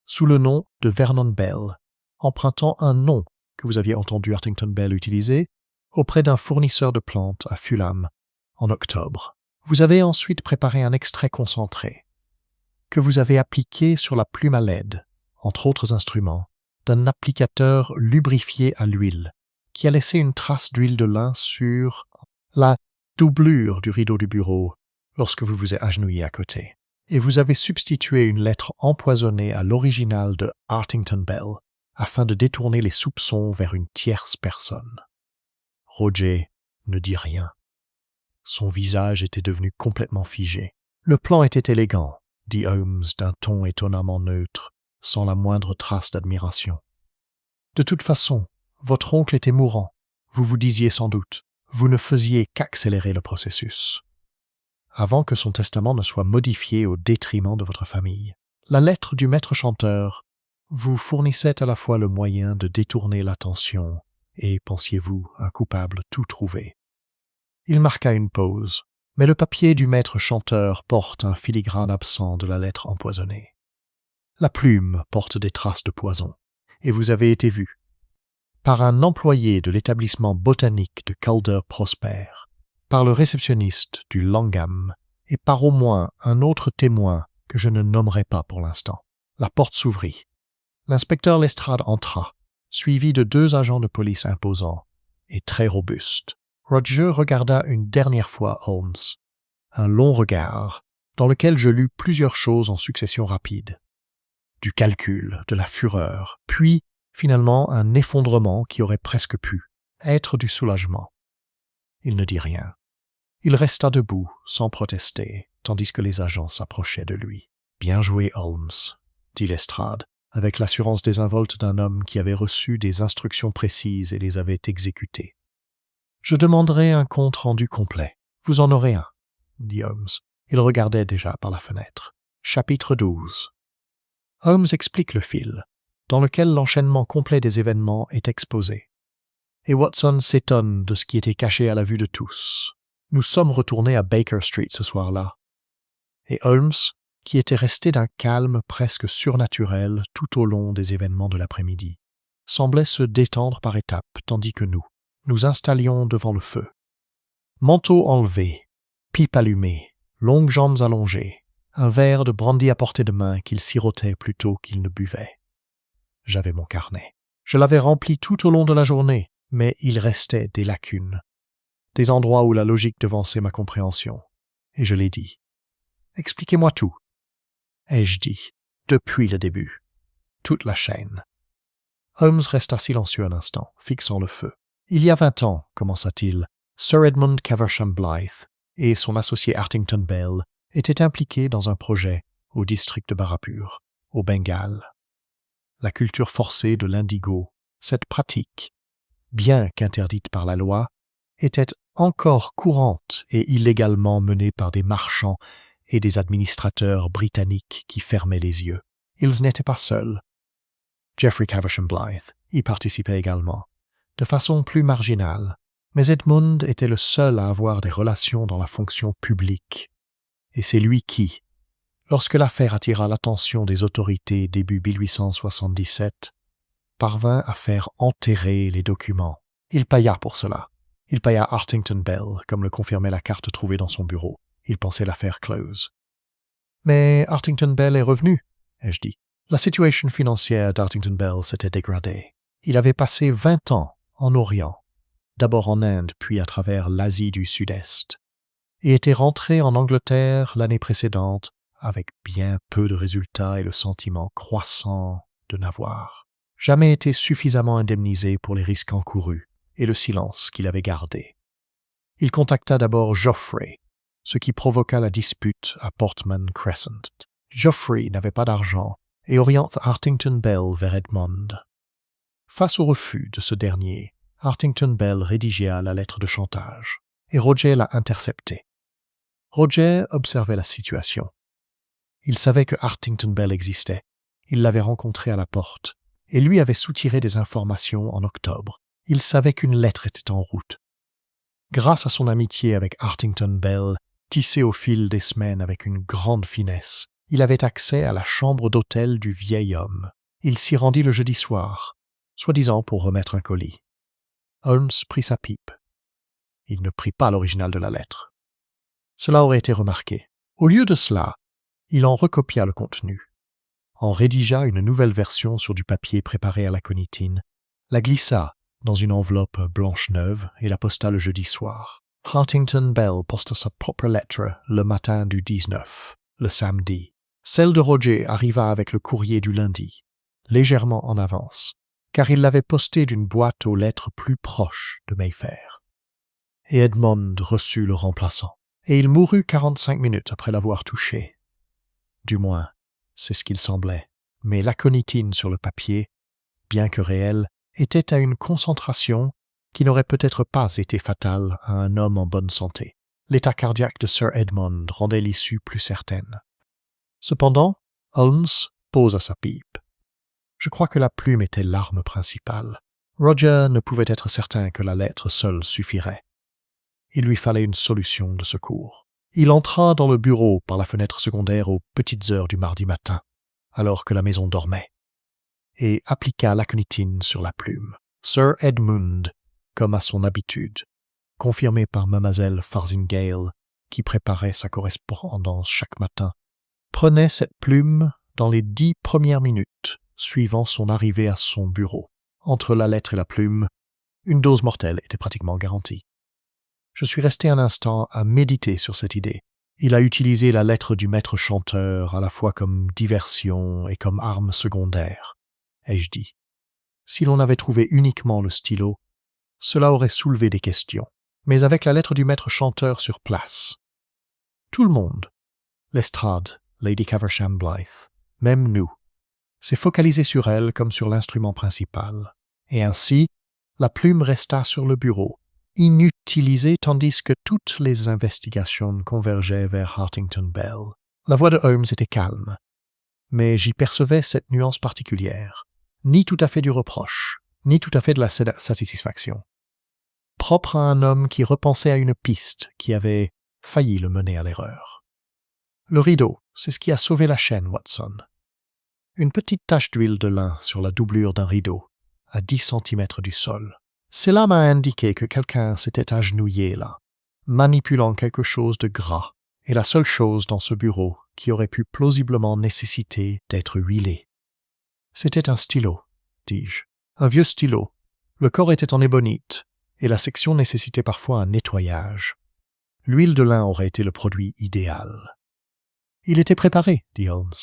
sous le nom de Vernon Bell, empruntant un nom que vous aviez entendu Hartington Bell utiliser auprès d'un fournisseur de plantes à Fulham en octobre. Vous avez ensuite préparé un extrait concentré que vous avez appliqué sur la plume à LED, entre autres instruments, d'un applicateur lubrifié à l'huile qui a laissé une trace d'huile de lin sur la doublure du rideau du bureau lorsque vous vous êtes agenouillé à côté. Et vous avez substitué une lettre empoisonnée à l'original de Hartington Bell afin de détourner les soupçons vers une tierce personne. Roger ne dit rien. Son visage était devenu complètement figé. Le plan était élégant, dit Holmes d'un ton étonnamment neutre, sans la moindre trace d'admiration. De toute façon, votre oncle était mourant, vous vous disiez sans doute. Vous ne faisiez qu'accélérer le processus. Avant que son testament ne soit modifié au détriment de votre famille. La lettre du maître chanteur vous fournissait à la fois le moyen de détourner l'attention et, pensiez-vous, un coupable tout trouvé. Il marqua une pause, mais le papier du maître chanteur porte un filigrane absent de la lettre empoisonnée. La plume porte des traces de poison, et vous avez été vu par un employé de l'établissement botanique de Calder Prosper, par le réceptionniste du Langham et par au moins un autre témoin que je ne nommerai pas pour l'instant. La porte s'ouvrit. L'inspecteur Lestrade entra, suivi de 2 agents de police imposants et très robustes. Roger regarda une dernière fois Holmes, un long regard dans lequel je lus plusieurs choses en succession rapide. Du calcul, de la fureur, puis finalement un effondrement qui aurait presque pu être du soulagement. Il ne dit rien. Il resta debout, sans protester, tandis que les agents s'approchaient de lui. « Bien joué, Holmes », dit Lestrade, avec l'assurance désinvolte d'un homme qui avait reçu des instructions précises et les avait exécutées. « Je demanderai un compte rendu complet. Vous en aurez un, » dit Holmes. Il regardait déjà par la fenêtre. Chapitre 12. Holmes explique le fil, dans lequel l'enchaînement complet des événements est exposé. Et Watson s'étonne de ce qui était caché à la vue de tous. Nous sommes retournés à Baker Street ce soir-là. Et Holmes, qui était resté d'un calme presque surnaturel tout au long des événements de l'après-midi, semblait se détendre par étapes, tandis que nous installions devant le feu. Manteau enlevé, pipe allumée, longues jambes allongées, un verre de brandy à portée de main qu'il sirotait plutôt qu'il ne buvait. J'avais mon carnet. Je l'avais rempli tout au long de la journée, mais il restait des lacunes, des endroits où la logique devançait ma compréhension. Et je l'ai dit. « Expliquez-moi tout. » ai-je dit, depuis le début. Toute la chaîne. Holmes resta silencieux un instant, fixant le feu. « Il y a 20 ans, commença-t-il, Sir Edmund Caversham Blythe et son associé Hartington Bell étaient impliqués dans un projet au district de Barapur, au Bengale. La culture forcée de l'indigo, cette pratique, bien qu'interdite par la loi, était encore courante et illégalement menée par des marchands et des administrateurs britanniques qui fermaient les yeux. Ils n'étaient pas seuls. Geoffrey Caversham Blythe y participait également, de façon plus marginale, mais Edmund était le seul à avoir des relations dans la fonction publique. Et c'est lui qui, lorsque l'affaire attira l'attention des autorités début 1877, parvint à faire enterrer les documents. Il paya pour cela. Il paya Hartington Bell, comme le confirmait la carte trouvée dans son bureau. Il pensait l'affaire close. Mais Hartington Bell est revenu, ai-je dit. La situation financière d'Hartington Bell s'était dégradée. Il avait passé 20 ans en Orient, d'abord en Inde, puis à travers l'Asie du Sud-Est, et était rentré en Angleterre l'année précédente avec bien peu de résultats et le sentiment croissant de n'avoir jamais été suffisamment indemnisé pour les risques encourus et le silence qu'il avait gardé. Il contacta d'abord Geoffrey, ce qui provoqua la dispute à Portman Crescent. Geoffrey n'avait pas d'argent et oriente Hartington Bell vers Edmund. Face au refus de ce dernier, Hartington Bell rédigea la lettre de chantage, et Roger l'a interceptée. Roger observait la situation. Il savait que Hartington Bell existait. Il l'avait rencontré à la porte, et lui avait soutiré des informations en octobre. Il savait qu'une lettre était en route. Grâce à son amitié avec Hartington Bell, tissée au fil des semaines avec une grande finesse, il avait accès à la chambre d'hôtel du vieil homme. Il s'y rendit le jeudi soir, soi-disant pour remettre un colis. Holmes prit sa pipe. Il ne prit pas l'original de la lettre. Cela aurait été remarqué. Au lieu de cela, il en recopia le contenu, en rédigea une nouvelle version sur du papier préparé à l'aconitine, la glissa dans une enveloppe blanche neuve et la posta le jeudi soir. Hartington Bell posta sa propre lettre le matin du 19, le samedi. Celle de Roger arriva avec le courrier du lundi, légèrement en avance, car il l'avait postée d'une boîte aux lettres plus proche de Mayfair. Et Edmond reçut le remplaçant, et il mourut 45 minutes après l'avoir touché. Du moins, c'est ce qu'il semblait, mais l'aconitine sur le papier, bien que réelle, était à une concentration qui n'aurait peut-être pas été fatale à un homme en bonne santé. L'état cardiaque de Sir Edmond rendait l'issue plus certaine. Cependant, Holmes posa sa pipe. Je crois que la plume était l'arme principale. Roger ne pouvait être certain que la lettre seule suffirait. Il lui fallait une solution de secours. Il entra dans le bureau par la fenêtre secondaire aux petites heures du mardi matin, alors que la maison dormait, et appliqua l'aconitine sur la plume. Sir Edmund, comme à son habitude, confirmé par Mademoiselle Farthingale, qui préparait sa correspondance chaque matin, prenait cette plume dans les 10 premières minutes suivant son arrivée à son bureau. Entre la lettre et la plume, une dose mortelle était pratiquement garantie. Je suis resté un instant à méditer sur cette idée. Il a utilisé la lettre du maître chanteur à la fois comme diversion et comme arme secondaire, ai-je dit. Si l'on avait trouvé uniquement le stylo, cela aurait soulevé des questions. Mais avec la lettre du maître chanteur sur place, tout le monde, Lestrade, Lady Caversham Blythe, même nous, s'est focalisé sur elle comme sur l'instrument principal. Et ainsi, la plume resta sur le bureau, inutilisée tandis que toutes les investigations convergeaient vers Hartington Bell. La voix de Holmes était calme, mais j'y percevais cette nuance particulière, ni tout à fait du reproche, ni tout à fait de la satisfaction, propre à un homme qui repensait à une piste qui avait failli le mener à l'erreur. Le rideau, c'est ce qui a sauvé la chaîne, Watson. Une petite tache d'huile de lin sur la doublure d'un rideau, à 10 centimètres du sol. Cela m'a indiqué que quelqu'un s'était agenouillé là, manipulant quelque chose de gras, et la seule chose dans ce bureau qui aurait pu plausiblement nécessiter d'être huilé. C'était un stylo, dis-je. Un vieux stylo. Le corps était en ébonite, et la section nécessitait parfois un nettoyage. L'huile de lin aurait été le produit idéal. Il était préparé, dit Holmes.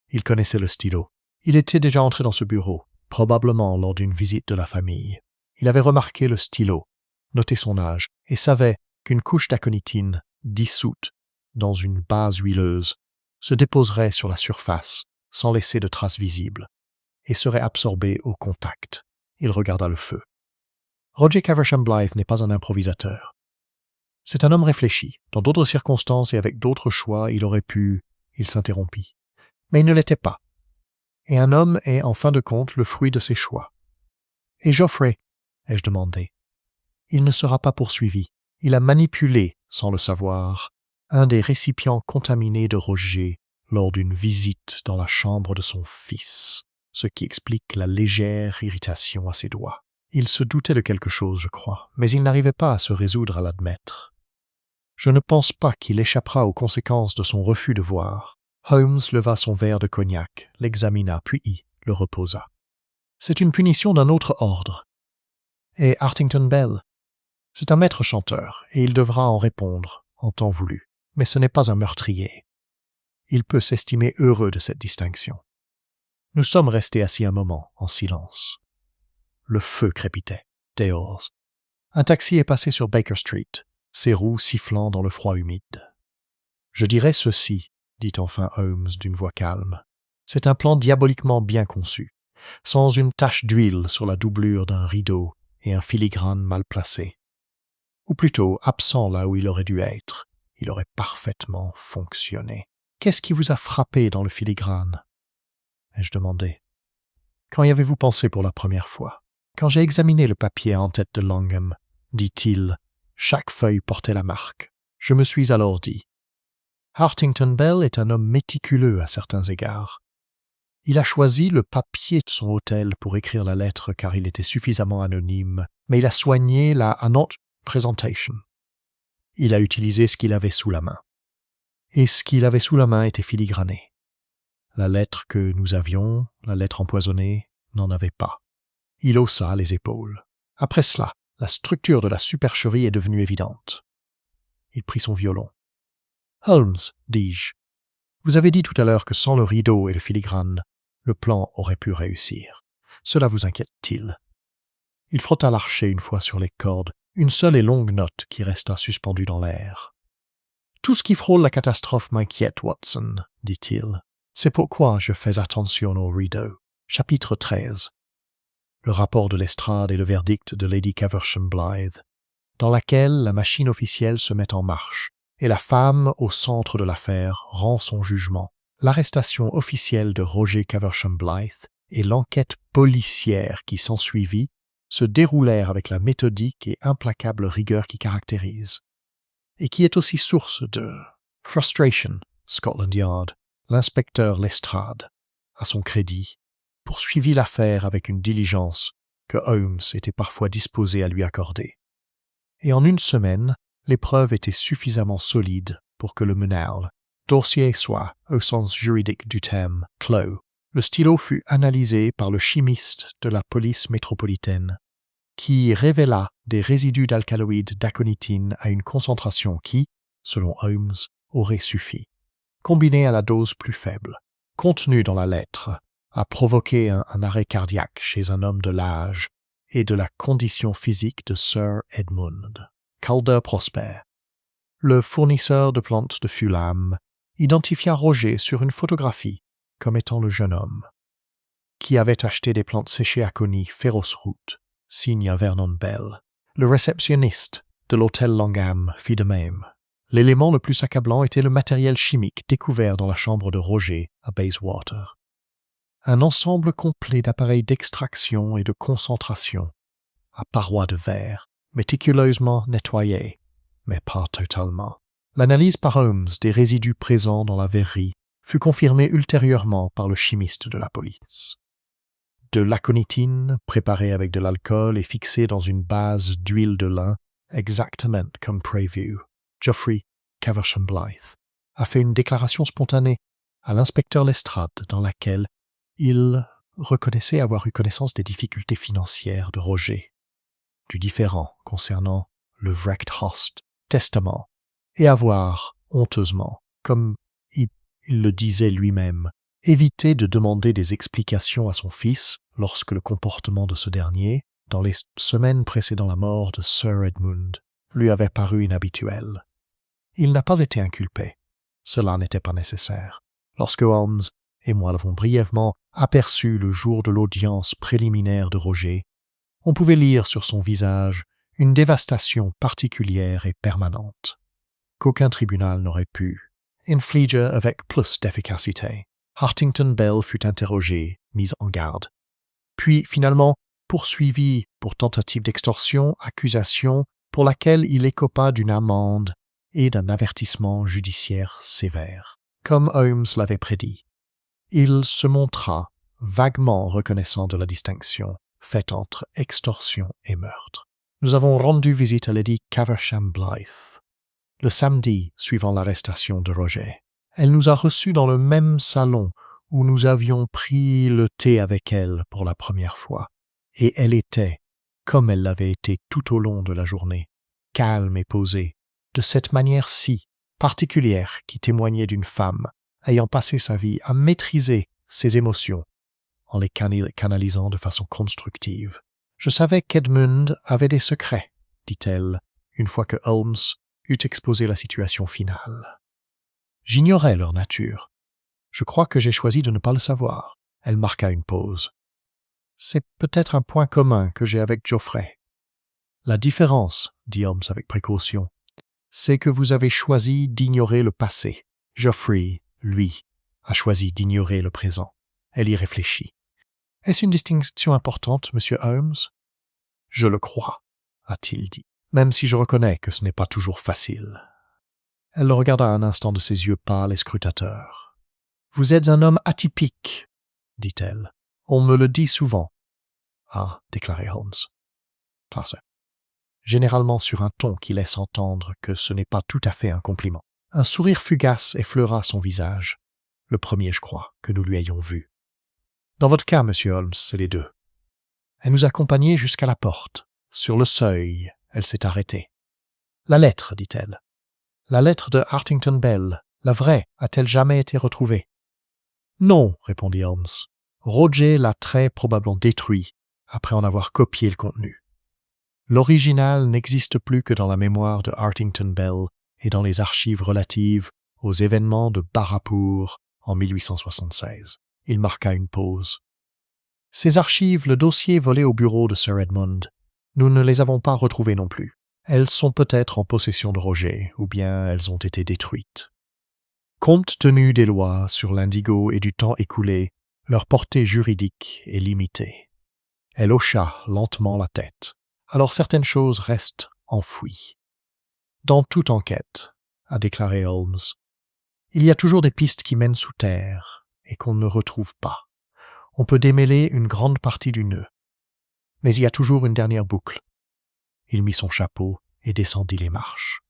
Il connaissait le stylo. Il était déjà entré dans ce bureau, probablement lors d'une visite de la famille. Il avait remarqué le stylo, noté son âge, et savait qu'une couche d'aconitine dissoute dans une base huileuse se déposerait sur la surface sans laisser de traces visibles et serait absorbée au contact. Il regarda le feu. Roger Caversham Blythe n'est pas un improvisateur. C'est un homme réfléchi. Dans d'autres circonstances et avec d'autres choix, il aurait pu... Il s'interrompit. Mais il ne l'était pas. Et un homme est, en fin de compte, le fruit de ses choix. Et Geoffrey, ai-je demandé. Il ne sera pas poursuivi. Il a manipulé, sans le savoir, un des récipients contaminés de Roger lors d'une visite dans la chambre de son fils, ce qui explique la légère irritation à ses doigts. Il se doutait de quelque chose, je crois, mais il n'arrivait pas à se résoudre à l'admettre. Je ne pense pas qu'il échappera aux conséquences de son refus de voir. Holmes leva son verre de cognac, l'examina, puis le reposa. C'est une punition d'un autre ordre. Et Hartington Bell, c'est un maître chanteur, et il devra en répondre en temps voulu. Mais ce n'est pas un meurtrier. Il peut s'estimer heureux de cette distinction. Nous sommes restés assis un moment, en silence. Le feu crépitait, dehors. Un taxi est passé sur Baker Street, ses roues sifflant dans le froid humide. « Je dirais ceci, » dit enfin Holmes d'une voix calme. « C'est un plan diaboliquement bien conçu, sans une tache d'huile sur la doublure d'un rideau et un filigrane mal placé. Ou plutôt absent là où il aurait dû être. Il aurait parfaitement fonctionné. Qu'est-ce qui vous a frappé dans le filigrane ?» ai-je demandé. « Quand y avez-vous pensé pour la première fois ?»« Quand j'ai examiné le papier en tête de Langham, dit-il, chaque feuille portait la marque. Je me suis alors dit, Hartington Bell est un homme méticuleux à certains égards. Il a choisi le papier de son hôtel pour écrire la lettre car il était suffisamment anonyme, mais il a soigné la annonce presentation. Il a utilisé ce qu'il avait sous la main. Et ce qu'il avait sous la main était filigrané. La lettre que nous avions, la lettre empoisonnée, n'en avait pas. Il haussa les épaules. Après cela, la structure de la supercherie est devenue évidente. Il prit son violon. « Holmes, dis-je, vous avez dit tout à l'heure que sans le rideau et le filigrane, le plan aurait pu réussir. Cela vous inquiète-t-il » Il frotta l'archet une fois sur les cordes, une seule et longue note qui resta suspendue dans l'air. « Tout ce qui frôle la catastrophe m'inquiète, Watson, dit-il. C'est pourquoi je fais attention au rideau. » Chapitre 13. Le rapport de Lestrade et le verdict de Lady Caversham Blythe, dans laquelle la machine officielle se met en marche, et la femme au centre de l'affaire rend son jugement. L'arrestation officielle de Roger Caversham Blythe et l'enquête policière qui s'ensuivit se déroulèrent avec la méthodique et implacable rigueur qui caractérise, et qui est aussi source de frustration, Scotland Yard. L'inspecteur Lestrade, à son crédit, poursuivit l'affaire avec une diligence que Holmes était parfois disposé à lui accorder. Et en une semaine, les preuves étaient suffisamment solides pour que le menal, dossier soit, au sens juridique du terme, clos. Le stylo fut analysé par le chimiste de la police métropolitaine, qui révéla des résidus d'alcaloïdes d'aconityne à une concentration qui, selon Holmes, aurait suffi. Combiné à la dose plus faible, contenue dans la lettre, a provoqué un arrêt cardiaque chez un homme de l'âge et de la condition physique de Sir Edmund. Calder Prosper, le fournisseur de plantes de Fulham, identifia Roger sur une photographie comme étant le jeune homme, qui avait acheté des plantes séchées à Coney, Féroce Route, signe à Vernon Bell. Le réceptionniste de l'hôtel Langham fit de même. L'élément le plus accablant était le matériel chimique découvert dans la chambre de Roger à Bayswater. Un ensemble complet d'appareils d'extraction et de concentration, à parois de verre, méticuleusement nettoyés, mais pas totalement. L'analyse par Holmes des résidus présents dans la verrerie fut confirmée ultérieurement par le chimiste de la police. De l'aconityne préparée avec de l'alcool et fixée dans une base d'huile de lin, exactement comme prévu. Geoffrey Caversham Blythe a fait une déclaration spontanée à l'inspecteur Lestrade dans laquelle il reconnaissait avoir eu connaissance des difficultés financières de Roger, du différend concernant le Wrecked-Host testament, et avoir, honteusement, comme il le disait lui-même, évité de demander des explications à son fils lorsque le comportement de ce dernier, dans les semaines précédant la mort de Sir Edmund, lui avait paru inhabituel. Il n'a pas été inculpé. Cela n'était pas nécessaire. Lorsque Holmes et moi l'avons brièvement aperçu le jour de l'audience préliminaire de Roger, on pouvait lire sur son visage une dévastation particulière et permanente, qu'aucun tribunal n'aurait pu infliger avec plus d'efficacité. Hartington Bell fut interrogé, mis en garde, puis finalement poursuivi pour tentative d'extorsion, accusation pour laquelle il écopa d'une amende et d'un avertissement judiciaire sévère. Comme Holmes l'avait prédit, il se montra vaguement reconnaissant de la distinction faite entre extorsion et meurtre. Nous avons rendu visite à Lady Caversham Blythe le samedi suivant l'arrestation de Roger. Elle nous a reçus dans le même salon où nous avions pris le thé avec elle pour la première fois, et elle était, comme elle l'avait été tout au long de la journée, calme et posée, de cette manière si particulière qui témoignait d'une femme ayant passé sa vie à maîtriser ses émotions en les canalisant de façon constructive. « Je savais qu'Edmund avait des secrets, dit-elle, une fois que Holmes eut exposé la situation finale. J'ignorais leur nature. Je crois que j'ai choisi de ne pas le savoir. » Elle marqua une pause. « C'est peut-être un point commun que j'ai avec Geoffrey. La différence, dit Holmes avec précaution, c'est que vous avez choisi d'ignorer le passé. Geoffrey, lui, a choisi d'ignorer le présent. » Elle y réfléchit. « Est-ce une distinction importante, monsieur Holmes ? » « Je le crois, a-t-il dit, même si je reconnais que ce n'est pas toujours facile. » Elle le regarda un instant de ses yeux pâles et scrutateurs. « Vous êtes un homme atypique, dit-elle. On me le dit souvent. Ah, déclarait Holmes. Classe. Généralement sur un ton qui laisse entendre que ce n'est pas tout à fait un compliment. Un sourire fugace effleura son visage. Le premier, je crois, que nous lui ayons vu. Dans votre cas, monsieur Holmes, c'est les deux. Elle nous accompagnait jusqu'à la porte. Sur le seuil, elle s'est arrêtée. La lettre, dit-elle. La lettre de Hartington Bell, la vraie, a-t-elle jamais été retrouvée? Non, répondit Holmes. Roger l'a très probablement détruit après en avoir copié le contenu. L'original n'existe plus que dans la mémoire de Hartington Bell et dans les archives relatives aux événements de Barapour en 1876. Il marqua une pause. Ces archives, le dossier volé au bureau de Sir Edmund, nous ne les avons pas retrouvées non plus. Elles sont peut-être en possession de Roger, ou bien elles ont été détruites. Compte tenu des lois sur l'indigo et du temps écoulé, leur portée juridique est limitée. Elle hocha lentement la tête. Alors certaines choses restent enfouies. Dans toute enquête, a déclaré Holmes, il y a toujours des pistes qui mènent sous terre et qu'on ne retrouve pas. On peut démêler une grande partie du nœud. Mais il y a toujours une dernière boucle. Il mit son chapeau et descendit les marches.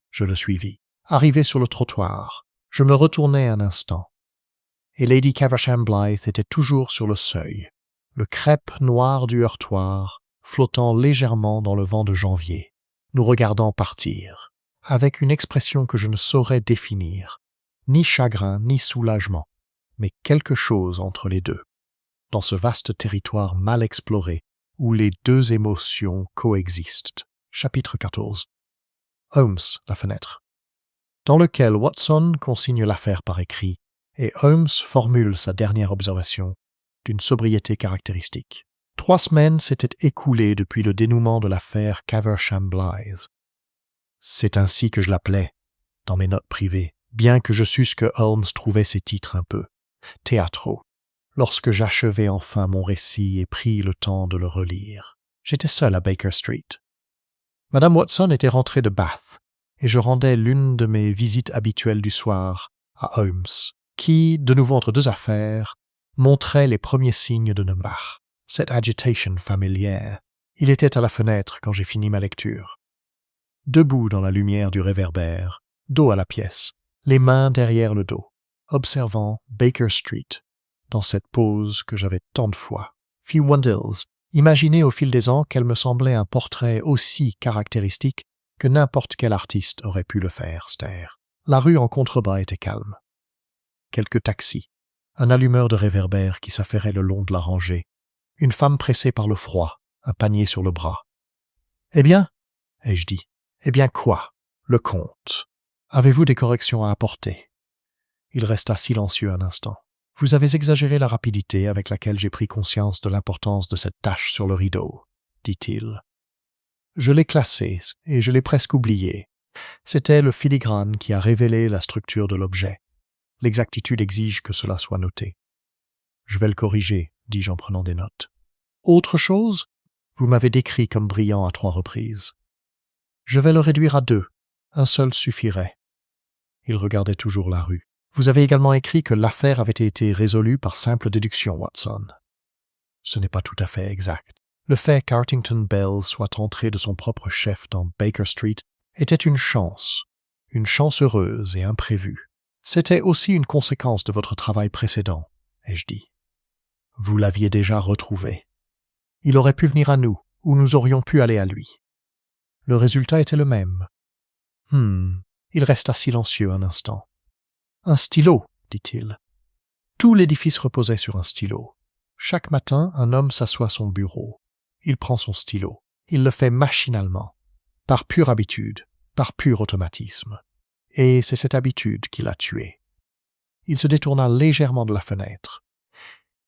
Je le suivis. Arrivé sur le trottoir, je me retournai un instant. Et Lady Caversham Blythe était toujours sur le seuil, le crêpe noir du heurtoir flottant légèrement dans le vent de janvier, nous regardant partir, avec une expression que je ne saurais définir, ni chagrin ni soulagement, mais quelque chose entre les deux, dans ce vaste territoire mal exploré où les deux émotions coexistent. Chapitre 14. Holmes, la fenêtre, dans lequel Watson consigne l'affaire par écrit, et Holmes formule sa dernière observation d'une sobriété caractéristique. 3 semaines s'étaient écoulées depuis le dénouement de l'affaire Caversham Blythe. C'est ainsi que je l'appelais, dans mes notes privées, bien que je susse que Holmes trouvait ces titres un peu théâtraux, lorsque j'achevai enfin mon récit et pris le temps de le relire. J'étais seul à Baker Street. Madame Watson était rentrée de Bath, et je rendais l'une de mes visites habituelles du soir à Holmes, qui, de nouveau entre deux affaires, montrait les premiers signes de Nembach, cette agitation familière. Il était à la fenêtre quand j'ai fini ma lecture. Debout dans la lumière du réverbère, dos à la pièce, les mains derrière le dos, observant Baker Street, dans cette pose que j'avais tant de fois, fit Wandels imaginer au fil des ans qu'elle me semblait un portrait aussi caractéristique que n'importe quel artiste aurait pu le faire, Stair. La rue en contrebas était calme. Quelques taxis, un allumeur de réverbère qui s'affairait le long de la rangée, une femme pressée par le froid, un panier sur le bras. « Eh bien » ai-je dit. « Eh bien quoi, le comte? Avez-vous des corrections à apporter ?» Il resta silencieux un instant. « Vous avez exagéré la rapidité avec laquelle j'ai pris conscience de l'importance de cette tache sur le rideau, » dit-il. Je l'ai classé et je l'ai presque oublié. C'était le filigrane qui a révélé la structure de l'objet. L'exactitude exige que cela soit noté. Je vais le corriger, dis-je en prenant des notes. Autre chose? Vous m'avez décrit comme brillant à 3 reprises. Je vais le réduire à 2. Un seul suffirait. Il regardait toujours la rue. Vous avez également écrit que l'affaire avait été résolue par simple déduction, Watson. Ce n'est pas tout à fait exact. Le fait qu'Hartington Bell soit entré de son propre chef dans Baker Street était une chance heureuse et imprévue. C'était aussi une conséquence de votre travail précédent, ai-je dit. Vous l'aviez déjà retrouvé. Il aurait pu venir à nous, ou nous aurions pu aller à lui. Le résultat était le même. Il resta silencieux un instant. Un stylo, dit-il. Tout l'édifice reposait sur un stylo. Chaque matin, un homme s'assoit à son bureau. Il prend son stylo. Il le fait machinalement, par pure habitude, par pur automatisme. Et c'est cette habitude qui l'a tué. Il se détourna légèrement de la fenêtre.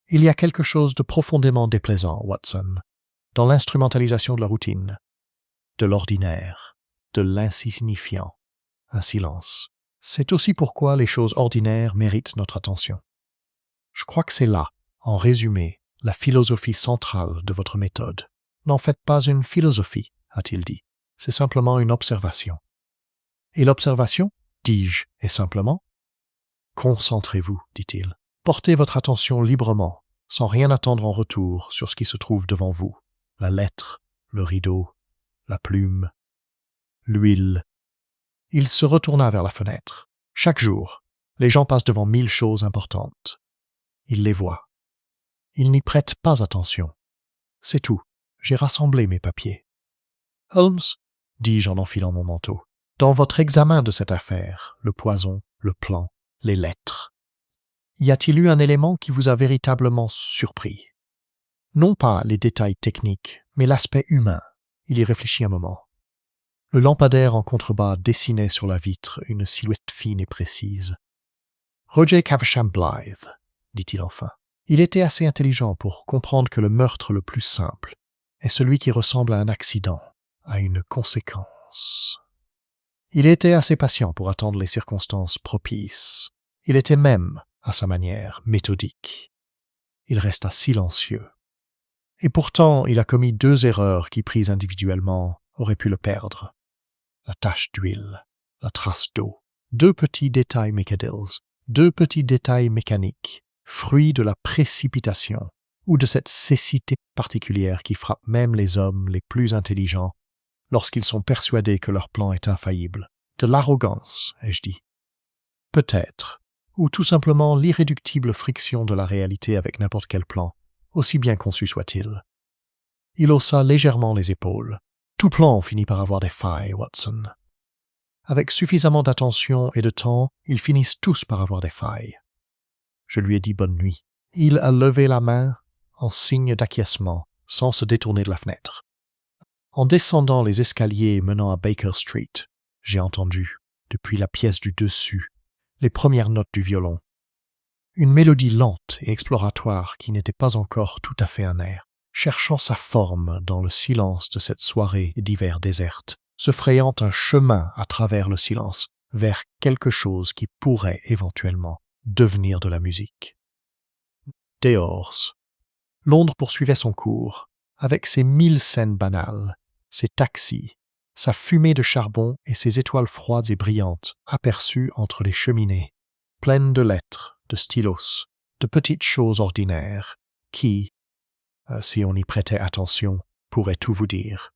Il y a quelque chose de profondément déplaisant, Watson, dans l'instrumentalisation de la routine, de l'ordinaire, de l'insignifiant. Un silence. C'est aussi pourquoi les choses ordinaires méritent notre attention. Je crois que c'est là, en résumé, la philosophie centrale de votre méthode. N'en faites pas une philosophie, a-t-il dit. C'est simplement une observation. Et l'observation, dis-je, est simplement « Concentrez-vous, dit-il. Portez votre attention librement, sans rien attendre en retour sur ce qui se trouve devant vous. La lettre, le rideau, la plume, l'huile. Il se retourna vers la fenêtre. Chaque jour, les gens passent devant 1000 choses importantes. Il les voit. Il n'y prête pas attention. C'est tout. J'ai rassemblé mes papiers. Holmes, dis-je en enfilant mon manteau, dans votre examen de cette affaire, le poison, le plan, les lettres, y a-t-il eu un élément qui vous a véritablement surpris? Non pas les détails techniques, mais l'aspect humain. Il y réfléchit un moment. Le lampadaire en contrebas dessinait sur la vitre une silhouette fine et précise. Roger Caversham Blythe, dit-il enfin. Il était assez intelligent pour comprendre que le meurtre le plus simple est celui qui ressemble à un accident, à une conséquence. Il était assez patient pour attendre les circonstances propices. Il était même, à sa manière, méthodique. Il resta silencieux. Et pourtant, il a commis 2 erreurs qui, prises individuellement, auraient pu le perdre. La tache d'huile, la trace d'eau, 2 petits détails mécadils, 2 petits détails mécaniques, fruits de la précipitation ou de cette cécité particulière qui frappe même les hommes les plus intelligents lorsqu'ils sont persuadés que leur plan est infaillible. De l'arrogance, ai-je dit. Peut-être, ou tout simplement l'irréductible friction de la réalité avec n'importe quel plan, aussi bien conçu soit-il. Il haussa légèrement les épaules. Tout plan finit par avoir des failles, Watson. Avec suffisamment d'attention et de temps, ils finissent tous par avoir des failles. Je lui ai dit bonne nuit. Il a levé la main en signe d'acquiescement, sans se détourner de la fenêtre. En descendant les escaliers menant à Baker Street, j'ai entendu, depuis la pièce du dessus, les premières notes du violon. Une mélodie lente et exploratoire qui n'était pas encore tout à fait un air, cherchant sa forme dans le silence de cette soirée d'hiver déserte, se frayant un chemin à travers le silence vers quelque chose qui pourrait éventuellement devenir de la musique. Dehors, Londres poursuivait son cours, avec ses 1000 scènes banales, ses taxis, sa fumée de charbon et ses étoiles froides et brillantes aperçues entre les cheminées, pleines de lettres, de stylos, de petites choses ordinaires, qui, si on y prêtait attention, pourraient tout vous dire.